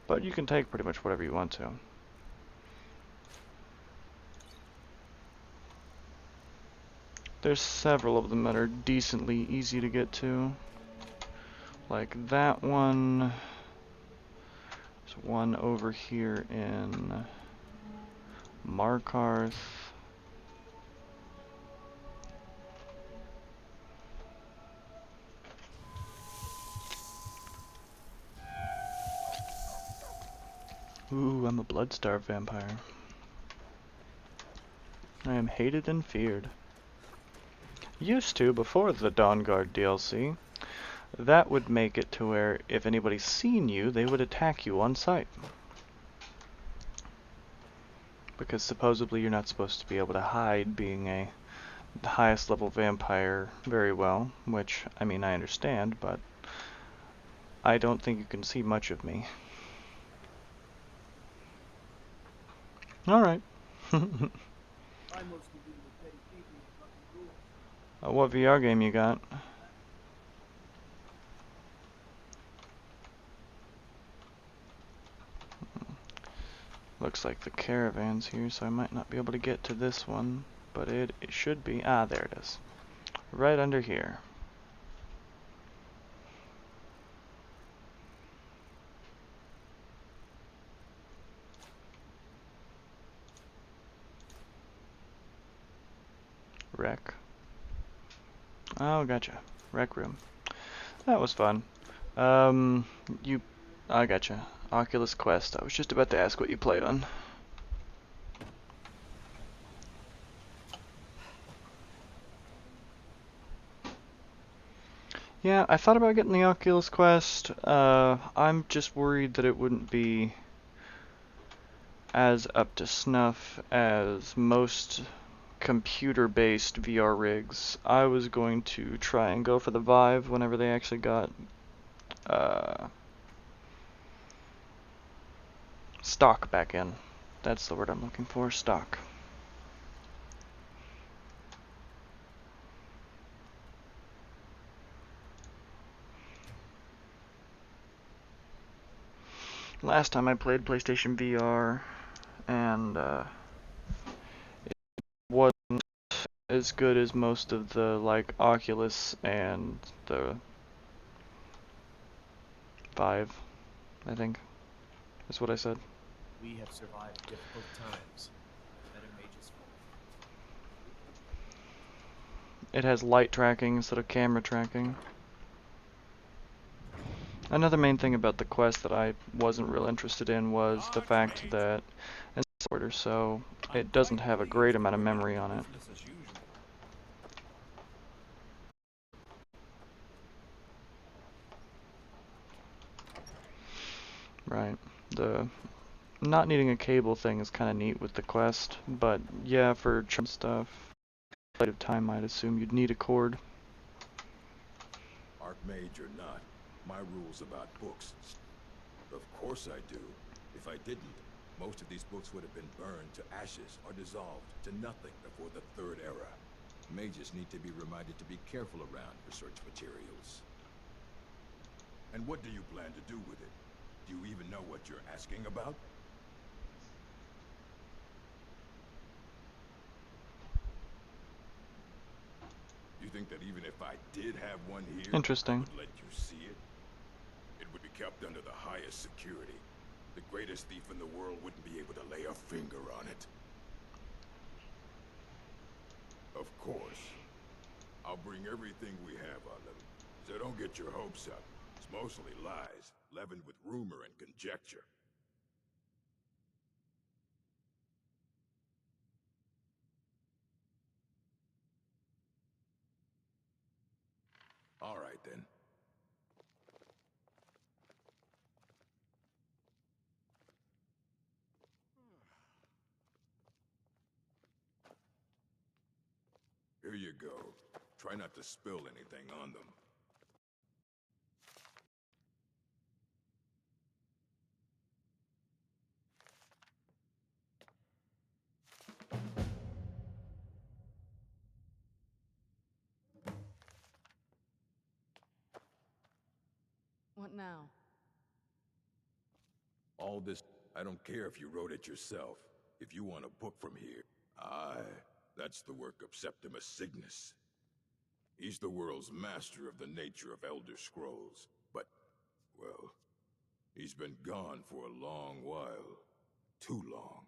But you can take pretty much whatever you want to. There's several of them that are decently easy to get to. Like that one. There's one over here in Markarth. Ooh, I'm a blood-starved vampire. I am hated and feared. Used to, before the Dawnguard DLC, that would make it to where if anybody's seen you, they would attack you on sight. Because supposedly you're not supposed to be able to hide being a highest level vampire very well, which, I mean, I understand, but I don't think you can see much of me. Alright. What VR game you got? Looks like the caravan's here, so I might not be able to get to this one, but it should be. Ah, there it is. Right under here. Rec. Oh, gotcha. Rec room. That was fun. I gotcha. Oculus Quest. I was just about to ask what you play on. Yeah, I thought about getting the Oculus Quest. I'm just worried that it wouldn't be as up to snuff as most computer-based VR rigs. I was going to try and go for the Vive whenever they actually got stock back in. That's the word I'm looking for, stock. Last time I played PlayStation VR, and it wasn't as good as most of the like Oculus and the Vive, I think. That's what I said. We have survived difficult times. Better mages fall. It has light tracking instead of camera tracking. Another main thing about the Quest that I wasn't real interested in was the fact that it's shorter, so it doesn't have a great amount of memory on it. Right. The not needing a cable thing is kind of neat with the Quest, but yeah, for stuff, of time, I'd assume you'd need a cord. Archmage or not, my rules about books. Of course I do. If I didn't, most of these books would have been burned to ashes or dissolved to nothing before the Third Era. Mages need to be reminded to be careful around research materials. And what do you plan to do with it? Do you even know what you're asking about? You think that even if I did have one here, Interesting. I would let you see it? It would be kept under the highest security. The greatest thief in the world wouldn't be able to lay a finger on it. Of course. I'll bring everything we have on them. So don't get your hopes up. It's mostly lies, leavened with rumor and conjecture. All right, then. Here you go. Try not to spill anything on them. What now? All this, I don't care if you wrote it yourself. If you want a book from here, aye, that's the work of Septimus Cygnus. He's the world's master of the nature of Elder Scrolls. But, well, he's been gone for a long while. Too long.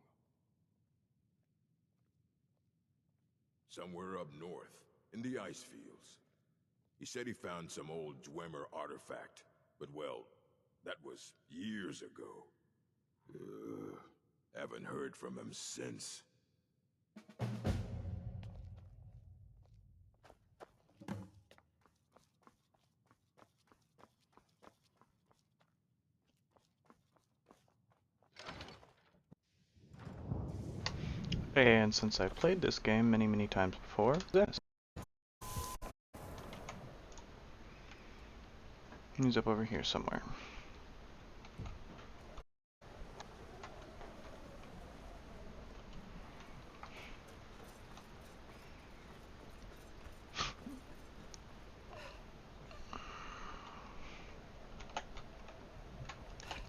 Somewhere up north, in the ice fields. He said he found some old Dwemer artifact, but well, that was years ago. Haven't heard from him since. And since I've played this game many, many times before, this. He's up over here somewhere.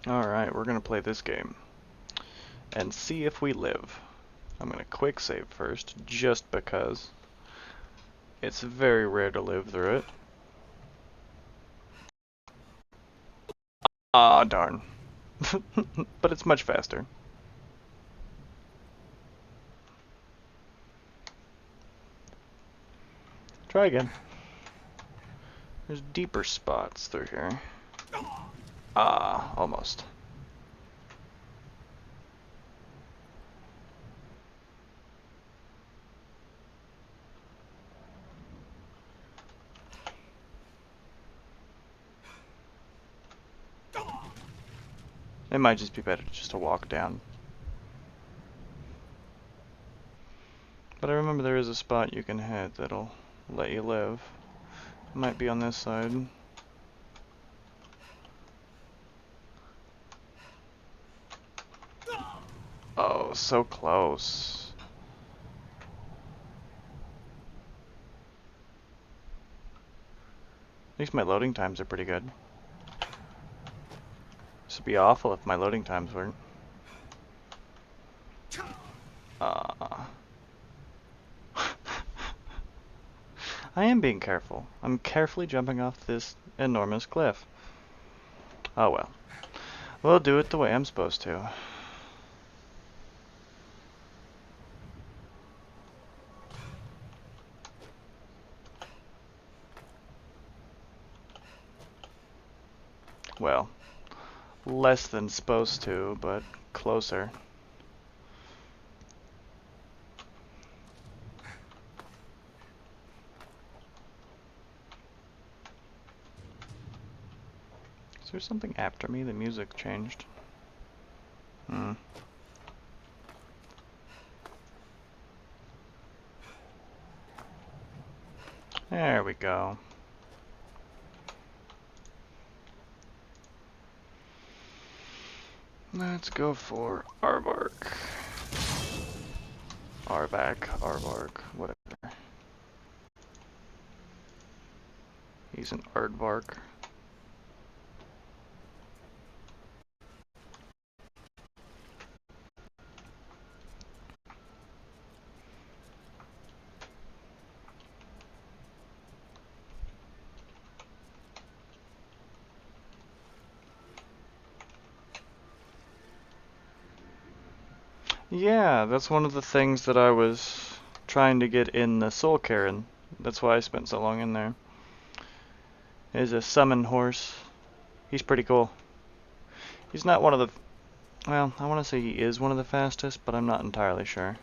Alright, we're gonna play this game. And see if we live. I'm gonna quick save first, just because. It's very rare to live through it. Ah, darn. But it's much faster. Try again. There's deeper spots through here. Ah, almost. It might just be better just to walk down. But I remember there is a spot you can hit that'll let you live. It might be on this side. Oh, so close. At least my loading times are pretty good. This would be awful if my loading times weren't. I am being careful. I'm carefully jumping off this enormous cliff. Oh well. We'll do it the way I'm supposed to. Well, less than supposed to, but closer. Is there something after me? The music changed. There we go. Let's go for Aardvark. Aardvark, whatever. He's an Aardvark. Yeah, that's one of the things that I was trying to get in the Soul Karen. That's why I spent so long in there. Is a summon horse. He's pretty cool. He's not one of the... Well, I want to say he is one of the fastest, but I'm not entirely sure.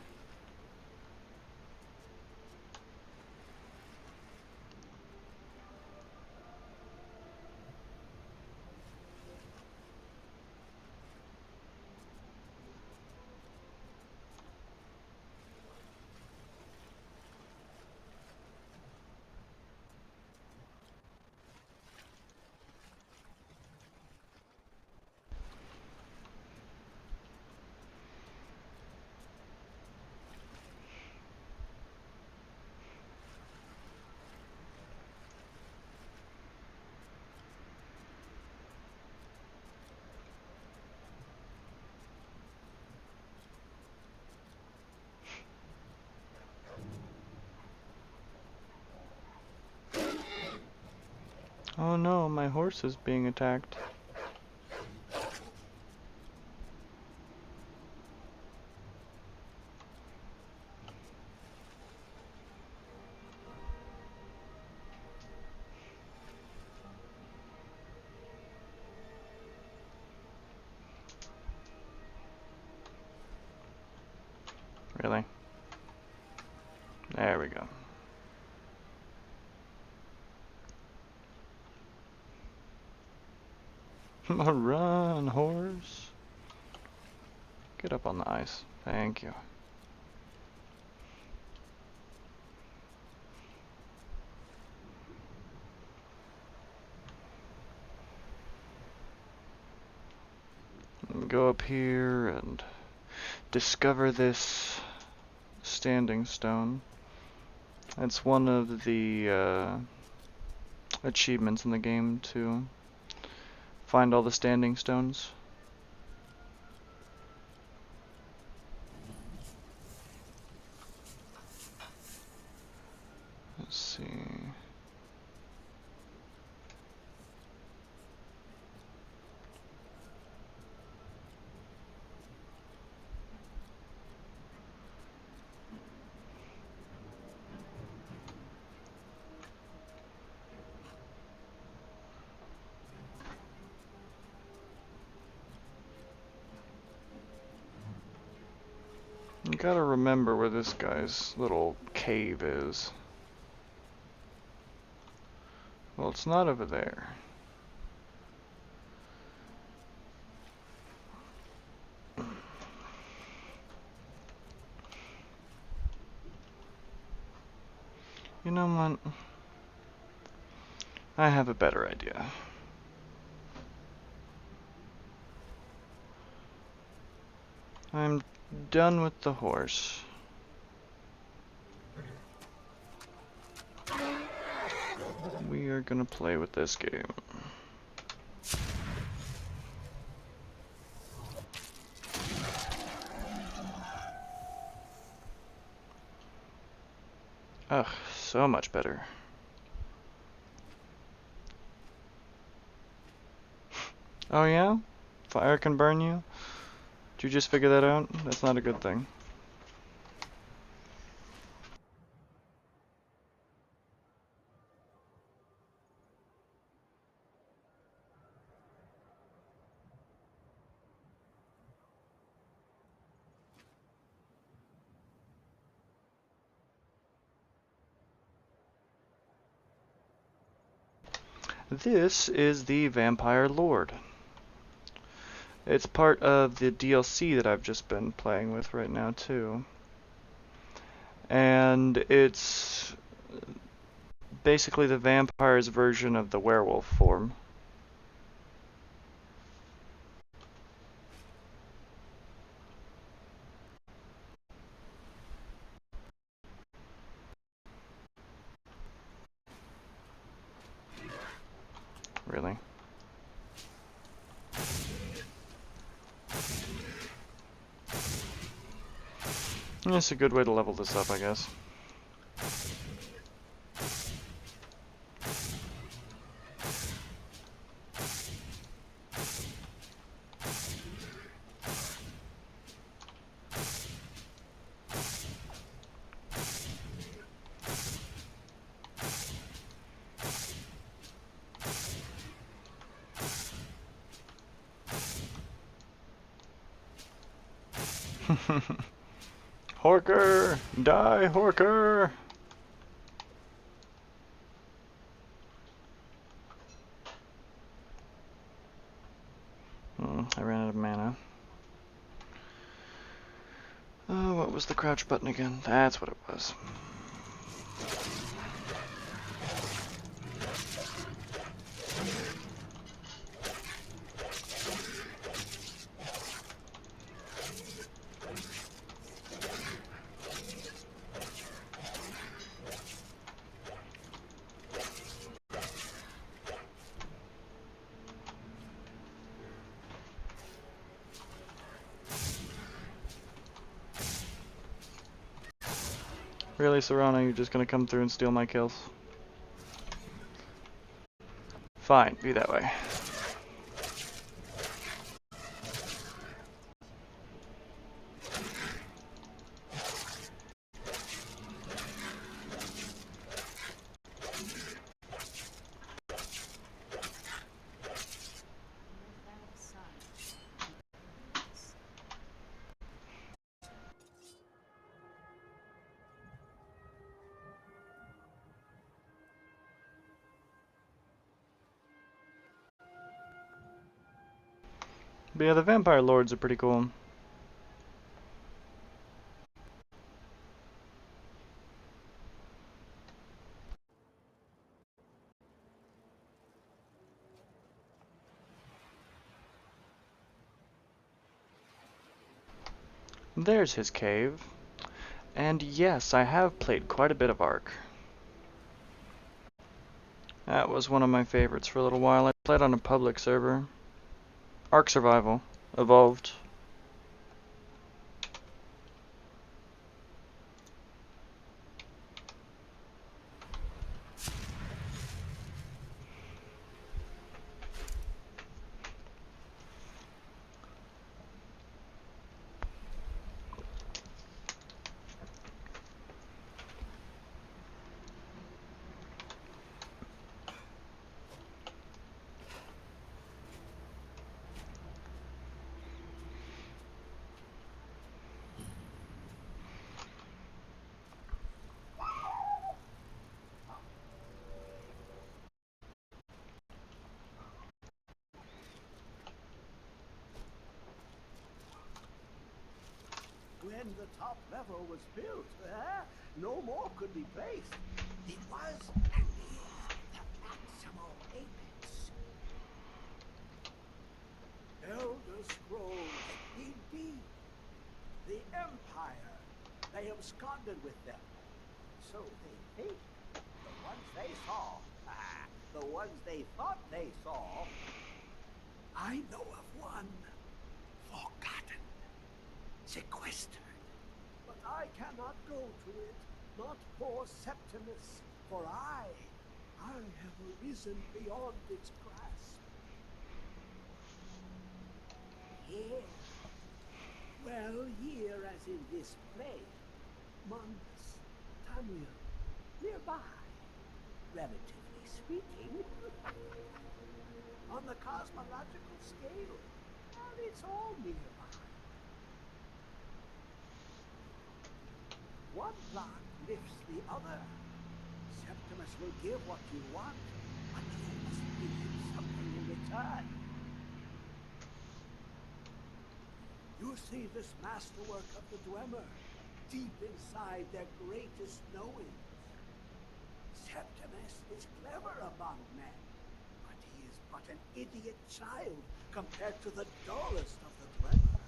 Oh no, my horse is being attacked. Really? There we go. Run, horse. Get up on the ice. Thank you. Go up here and discover this standing stone. It's one of the achievements in the game to find all the standing stones. Let's see. You gotta remember where this guy's little cave is. Well, it's not over there. You know what? I have a better idea. I'm done with the horse. We are gonna play with this game. Ugh, so much better. Oh yeah? Fire can burn you? Did you just figure that out? That's not a good thing. This is the Vampire Lord. It's part of the DLC that I've just been playing with right now too. And it's basically the vampire's version of the werewolf form. Really? It's a good way to level this up, I guess. Horker! Die, Horker! I ran out of mana. Oh, what was the crouch button again? That's what it was. Really, Serrano, you're just gonna come through and steal my kills? Fine, be that way. But yeah, the Vampire Lords are pretty cool. There's his cave. And yes, I have played quite a bit of Ark. That was one of my favorites for a little while. I played on a public server. Ark Survival. Evolved. When the top level was built, no more could be placed. It was and is the maximal apex. Elder Scrolls, indeed. The Empire. They absconded with them. So they think. The ones they saw. The ones they thought they saw. I know of one. Forgotten. Sequestered. But I cannot go to it. Not poor Septimus. For I have arisen beyond its grasp. Here. Well, here as in this plane. Mundus, Tamriel, nearby. Relatively speaking. On the cosmological scale, well, it's all nearby. One block lifts the other. Septimus will give what you want, but you must give him something in return. You see this masterwork of the Dwemer, deep inside their greatest knowings. Septimus is clever among men, but he is but an idiot child compared to the dullest of the Dwemer.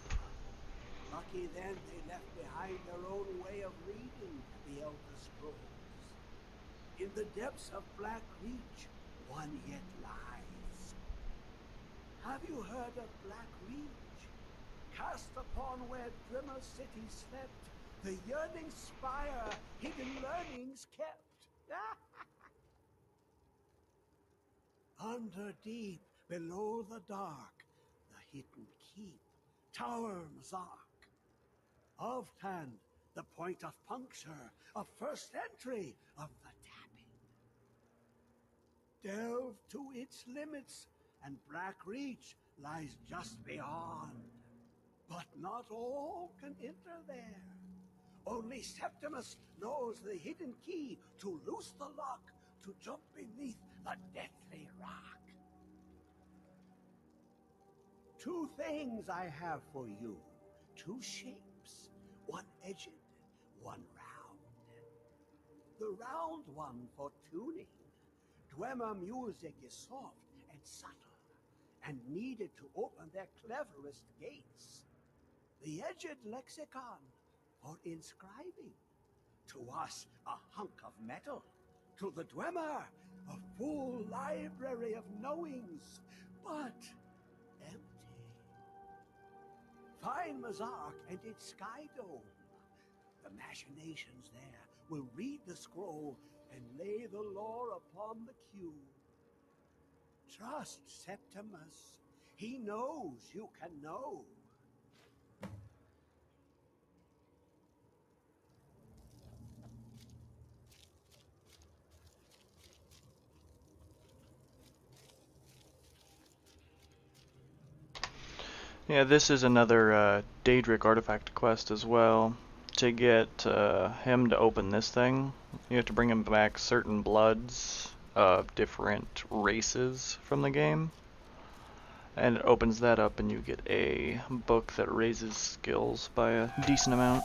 Lucky then they left behind their own way of reading the Elder Scrolls. In the depths of Black Reach, one yet lies. Have you heard of Black Reach? Cast upon where Dwemer City slept, the yearning spire, hidden learnings kept. Under deep, below the dark, the hidden keep, Tower Mazark. Of Tan, the point of puncture, of first entry of the tapping. Delve to its limits, and Black Reach lies just beyond. But not all can enter there. Only Septimus knows the hidden key to loose the lock, to jump beneath the deathly rock. Two things I have for you. Two shapes. One edged, one round. The round one for tuning. Dwemer music is soft and subtle, and needed to open their cleverest gates. The edged lexicon for inscribing. To us, a hunk of metal. To the Dwemer, a full library of knowings, but empty. Find Mazark and its sky dome. The machinations there will read the scroll and lay the lore upon the cube. Trust Septimus. He knows you can know. Yeah, this is another Daedric artifact quest as well. To get him to open this thing, you have to bring him back certain bloods of different races from the game. And it opens that up and you get a book that raises skills by a decent amount.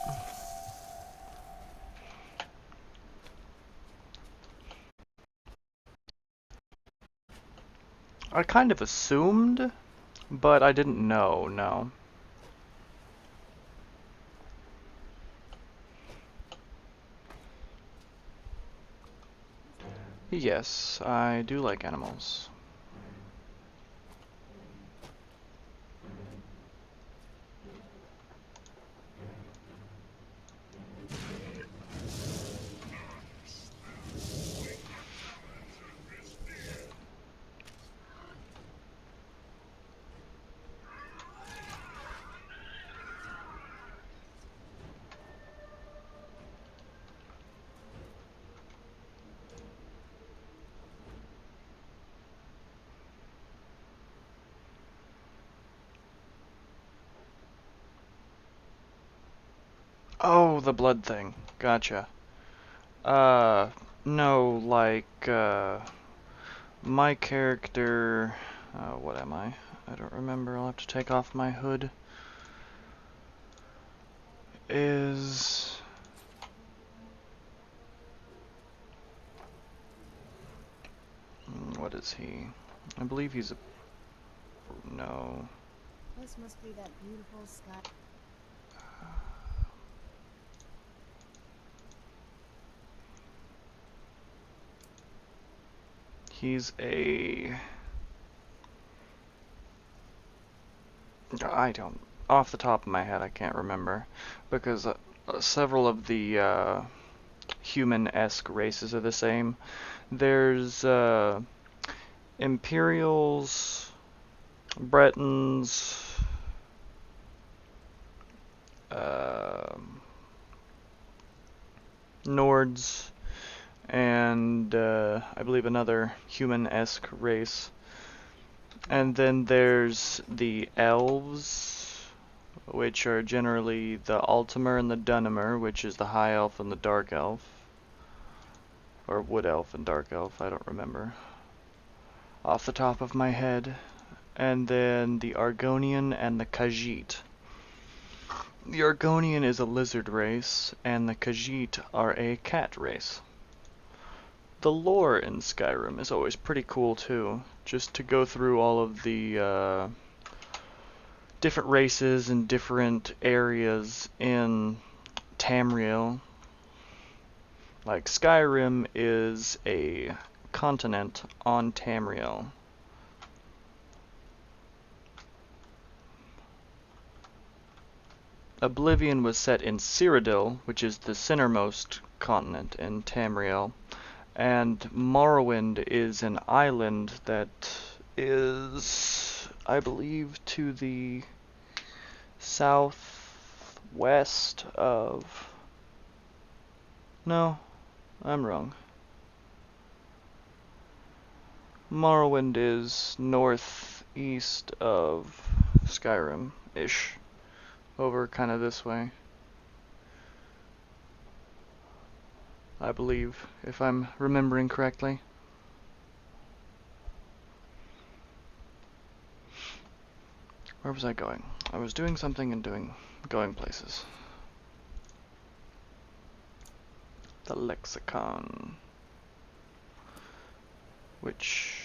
I kind of assumed, but I didn't know, no. Yes, I do like animals. Oh, the blood thing. Gotcha. No, like, my character... what am I? I don't remember. I'll have to take off my hood. Is... is he? I believe he's a... no. This must be that beautiful sky. He's a... I don't... off the top of my head, I can't remember. Because several of the human-esque races are the same. There's Imperials, Bretons, Nords, and I believe another human-esque race. And then there's the elves, which are generally the Altimer and the Dunimer, which is the High Elf and the Dark Elf. Or Wood Elf and Dark Elf, I don't remember off the top of my head. And then the Argonian and the Khajiit. The Argonian is a lizard race, and the Khajiit are a cat race. The lore in Skyrim is always pretty cool too, just to go through all of the different races and different areas in Tamriel. Like Skyrim is a continent on Tamriel. Oblivion was set in Cyrodiil, which is the centermost continent in Tamriel. And Morrowind is an island that is, I believe, to the southwest of... no, I'm wrong. Morrowind is northeast of Skyrim-ish, over kind of this way. I believe, if I'm remembering correctly. Where was I going? I was doing something and going places. The lexicon. Which...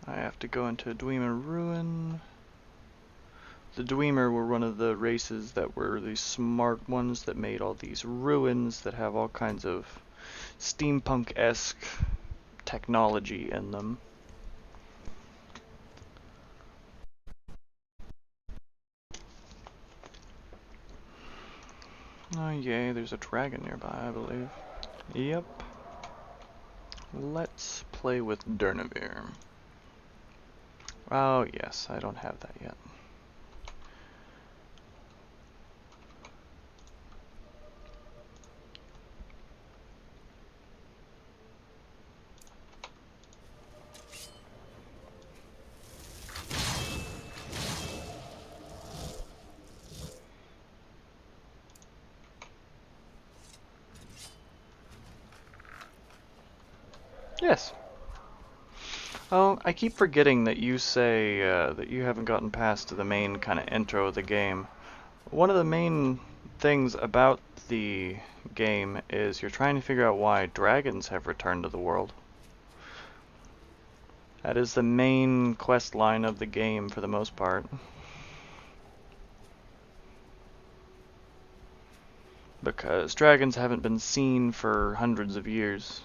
I have to go into Dwemer Ruin. The Dwemer were one of the races that were the smart ones that made all these ruins that have all kinds of steampunk-esque technology in them. Oh yay, there's a dragon nearby, I believe. Yep. Let's play with Durnavir. Oh yes, I don't have that yet. Yes. Oh, I keep forgetting that you say that you haven't gotten past the main kind of intro of the game. One of the main things about the game is you're trying to figure out why dragons have returned to the world. That is the main quest line of the game for the most part. Because dragons haven't been seen for hundreds of years.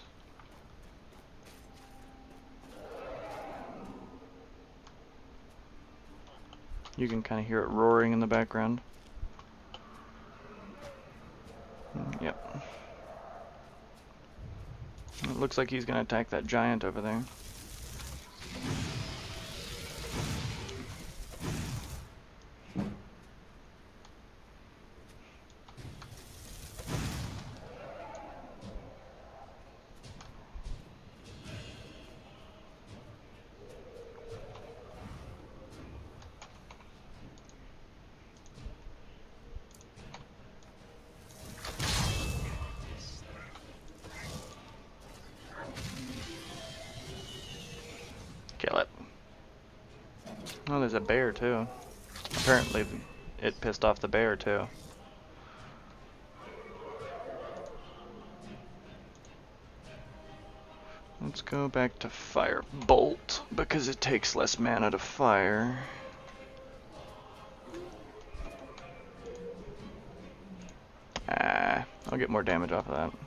You can kind of hear it roaring in the background. Yep. It looks like he's gonna attack that giant over there. Kill it. Oh, there's a bear too. Apparently it pissed off the bear too. Let's go back to Firebolt, because it takes less mana to fire. Ah, I'll get more damage off of that.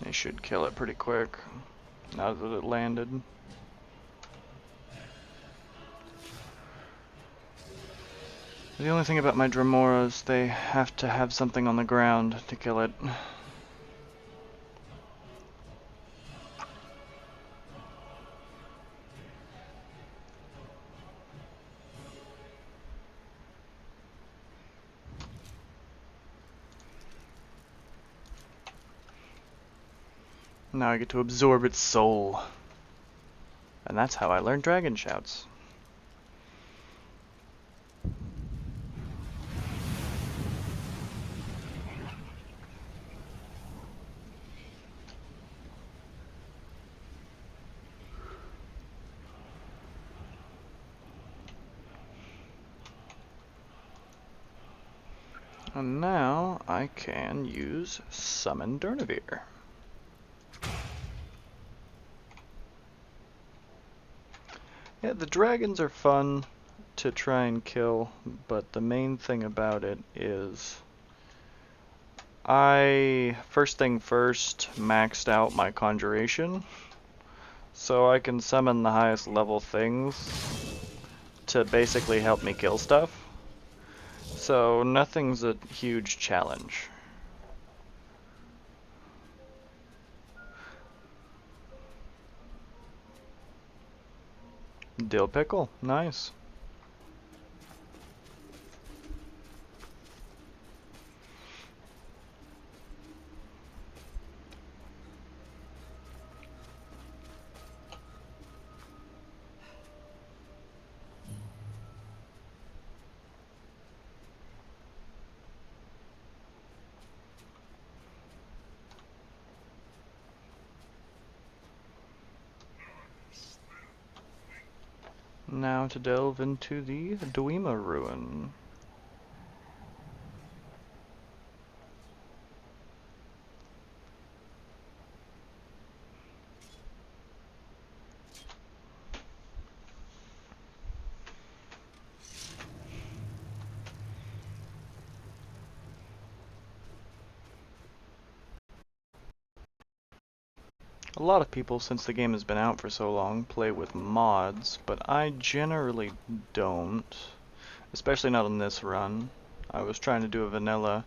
They should kill it pretty quick, now that it landed. The only thing about my Dramoras, they have to have something on the ground to kill it. Now I get to absorb its soul. And that's how I learned Dragon Shouts. And now I can use Summon Durnavir. Yeah, the dragons are fun to try and kill, but the main thing about it is I, first thing first, maxed out my conjuration, so I can summon the highest level things to basically help me kill stuff. So nothing's a huge challenge. Dill pickle, nice. Now to delve into the Dweema Ruin. A lot of people, since the game has been out for so long, play with mods, but I generally don't. Especially not on this run. I was trying to do a vanilla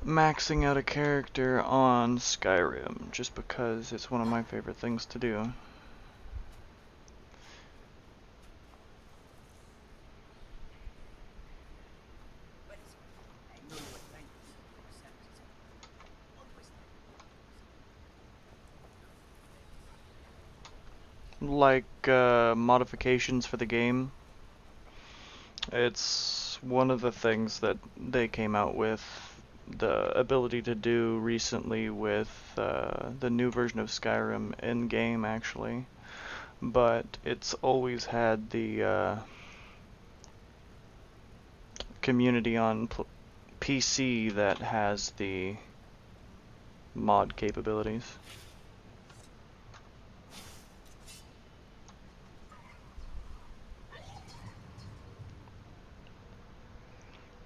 maxing out a character on Skyrim, just because it's one of my favorite things to do. Like modifications for the game. It's one of the things that they came out with the ability to do recently with the new version of Skyrim in-game, actually. But it's always had the community on PC that has the mod capabilities.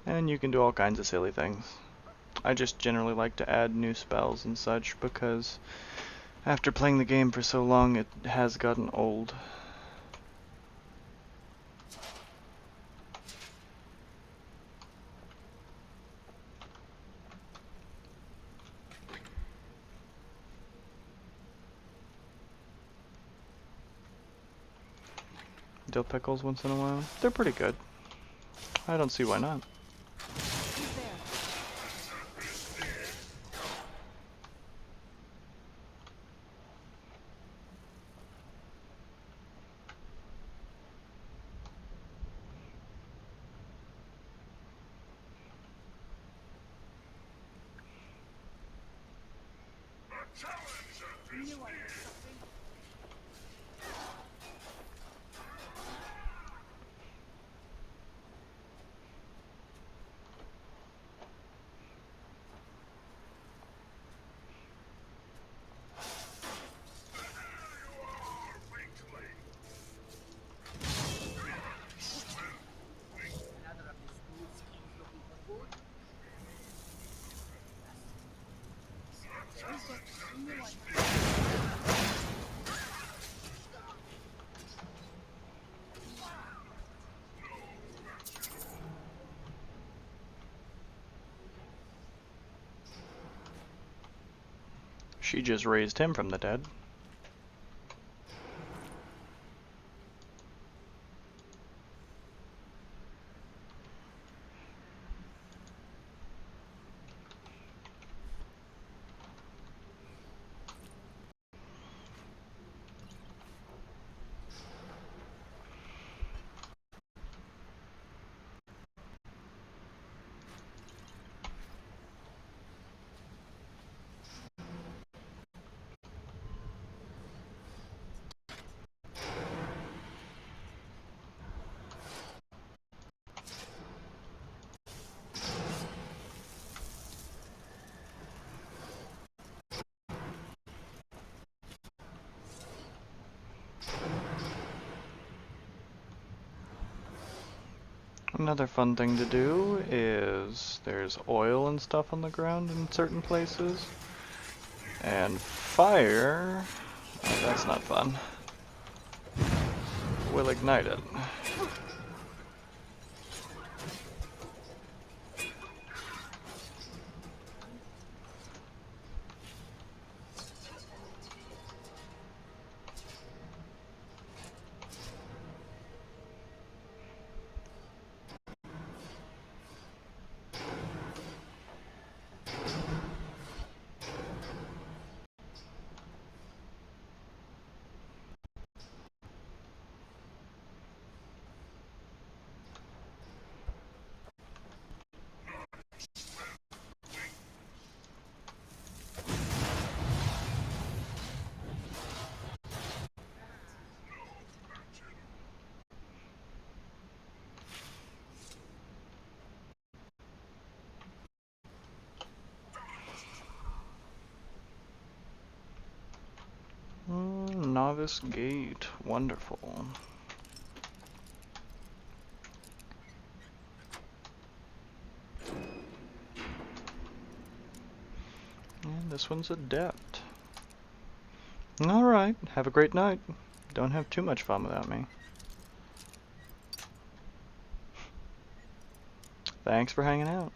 And you can do all kinds of silly things. I just generally like to add new spells and such because after playing the game for so long it has gotten old. Dill pickles once in a while. They're pretty good. I don't see why not. She just raised him from the dead. Another fun thing to do is there's oil and stuff on the ground in certain places. And fire, oh, that's not fun, will ignite it. Novice Gate, wonderful. And this one's Adept. Alright, have a great night. Don't have too much fun without me. Thanks for hanging out.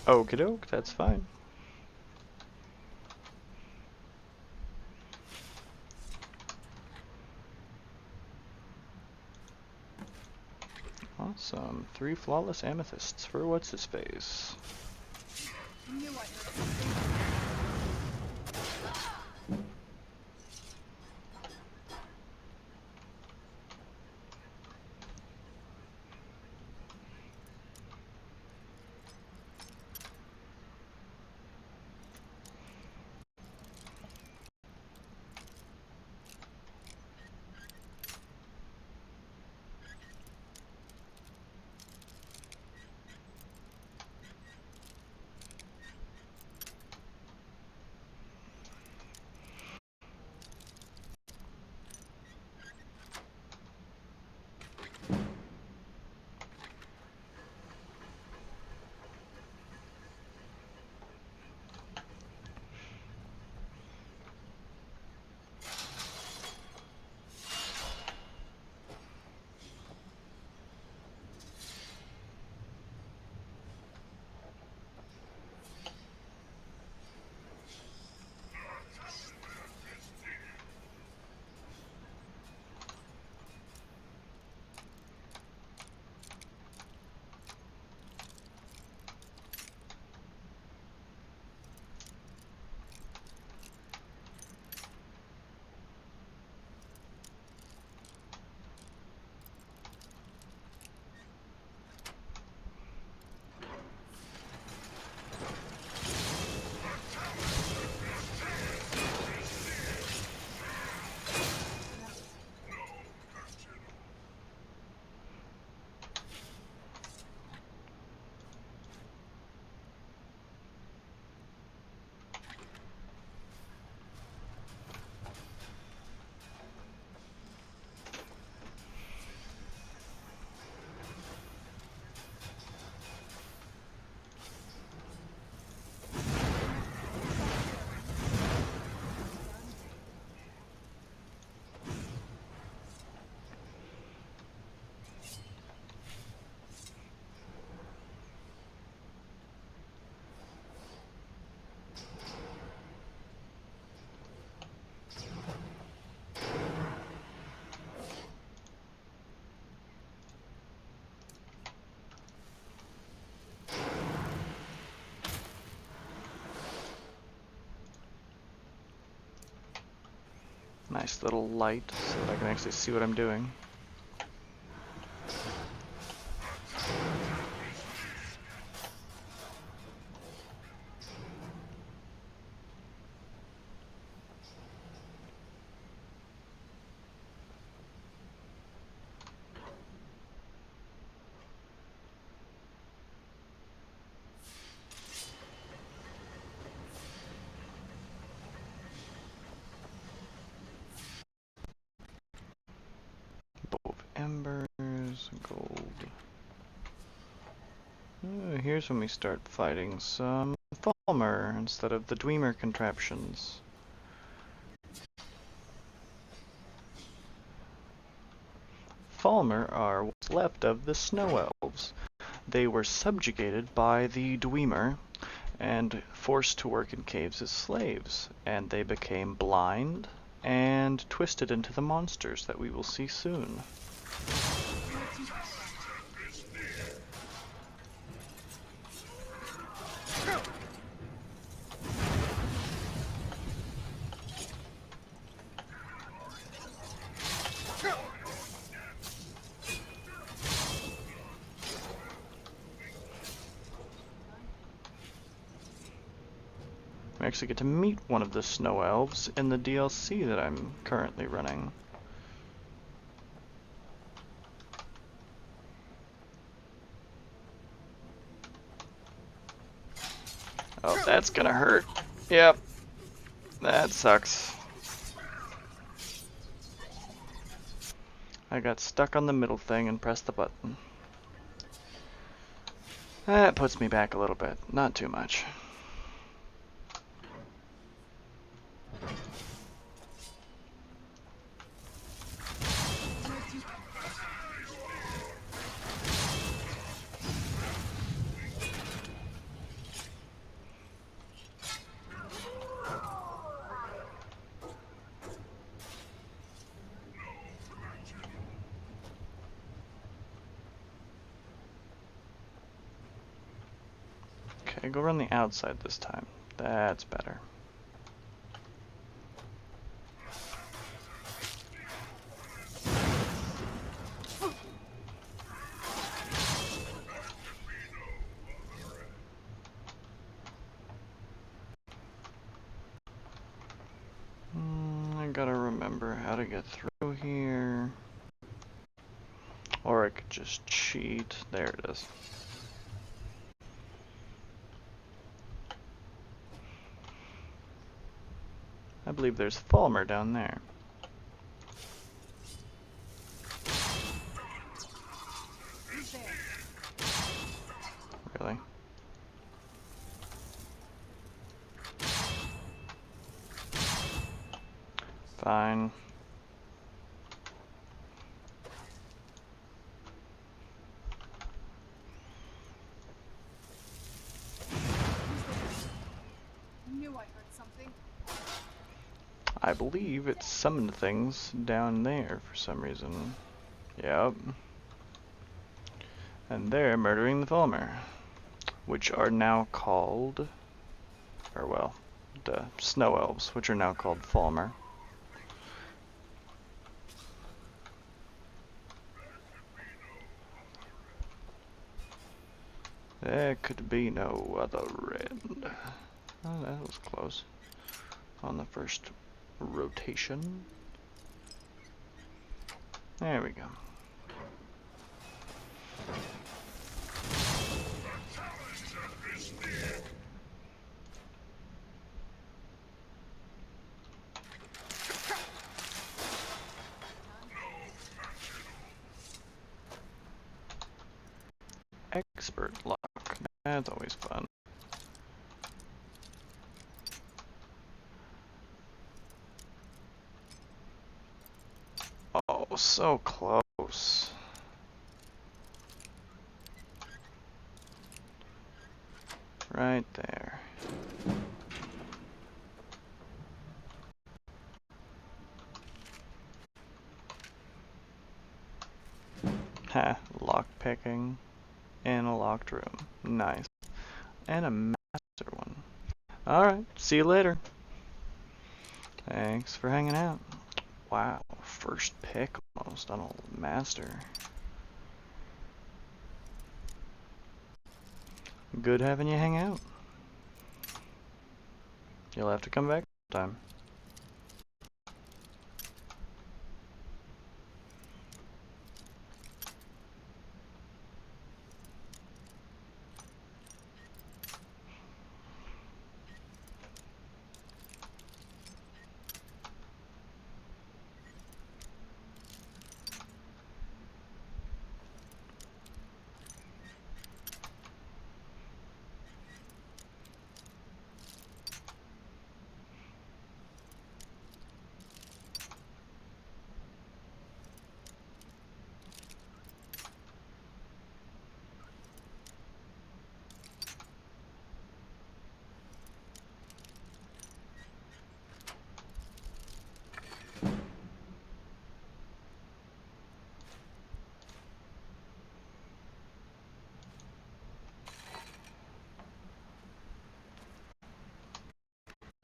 Okie doke, that's fine. Awesome. 3 flawless amethysts for what's his face. Nice little light so that I can actually see what I'm doing. Both embers, gold. Here's when we start fighting some Falmer instead of the Dwemer contraptions. Falmer are what's left of the Snow Elves. They were subjugated by the Dwemer and forced to work in caves as slaves, and they became blind and twisted into the monsters that we will see soon. We actually get to meet one of the Snow Elves in the DLC that I'm currently running. Oh, that's gonna hurt. Yep. That sucks. I got stuck on the middle thing and pressed the button. That puts me back a little bit. Not too much. Okay, go around the outside this time. That's better. I gotta remember how to get through here. Or I could just cheat. There it is. I believe there's Falmer down there. Really? Fine. I knew I heard something. I believe it summoned things down there for some reason. Yep. And they're murdering the Falmer, which are now called, or well, the Snow Elves, which are now called Falmer. There could be no other end. Oh, that was close. On the first rotation. There we go. Expert luck. That's always fun. Oh, so close. Right there. Ha, lock picking in a locked room. Nice. And a master one. Alright, see you later. Thanks for hanging out. Wow, first pick almost on Old Master. Good having you hang out. You'll have to come back sometime.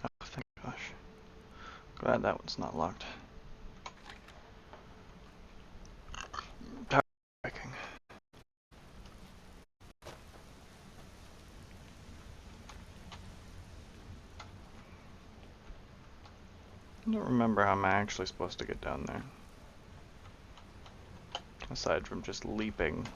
Oh, thank gosh. Glad that one's not locked. Power breaking. I don't remember how I'm actually supposed to get down there. Aside from just leaping.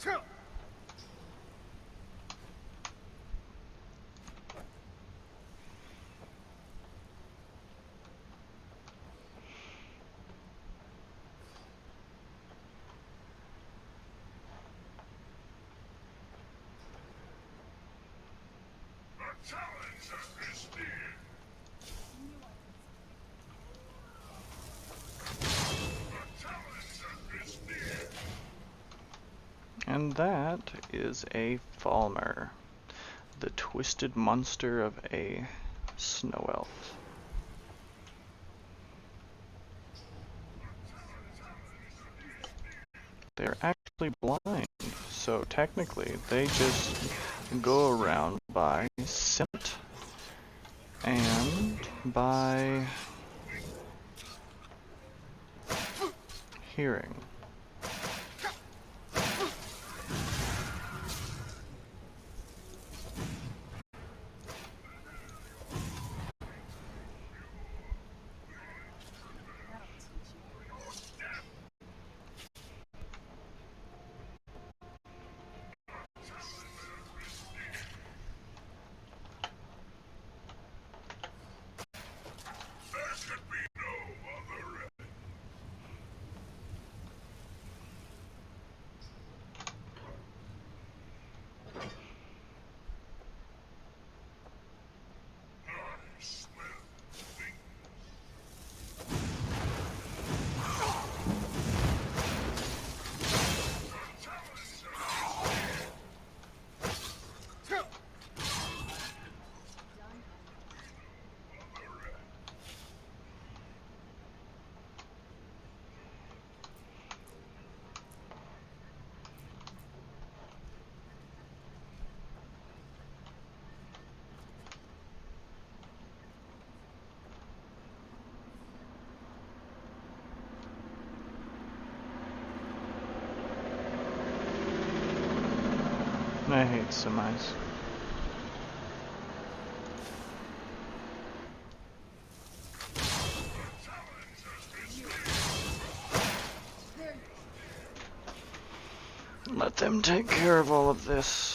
And that is a Falmer, the twisted monster of a snow elf. They're actually blind, so technically they just go around by scent and by hearing. I hate semis. Let them take care of all of this.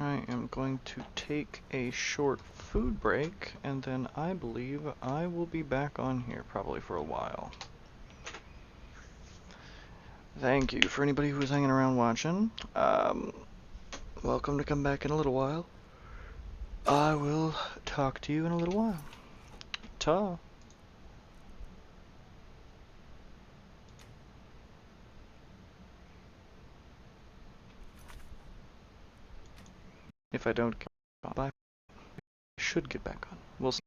I am going to take a short food break, and then I believe I will be back on here probably for a while. Thank you for anybody who was hanging around watching. Welcome to come back in a little while. I will talk to you in a little while. Ta. If I don't get on, I should get back on. We'll see.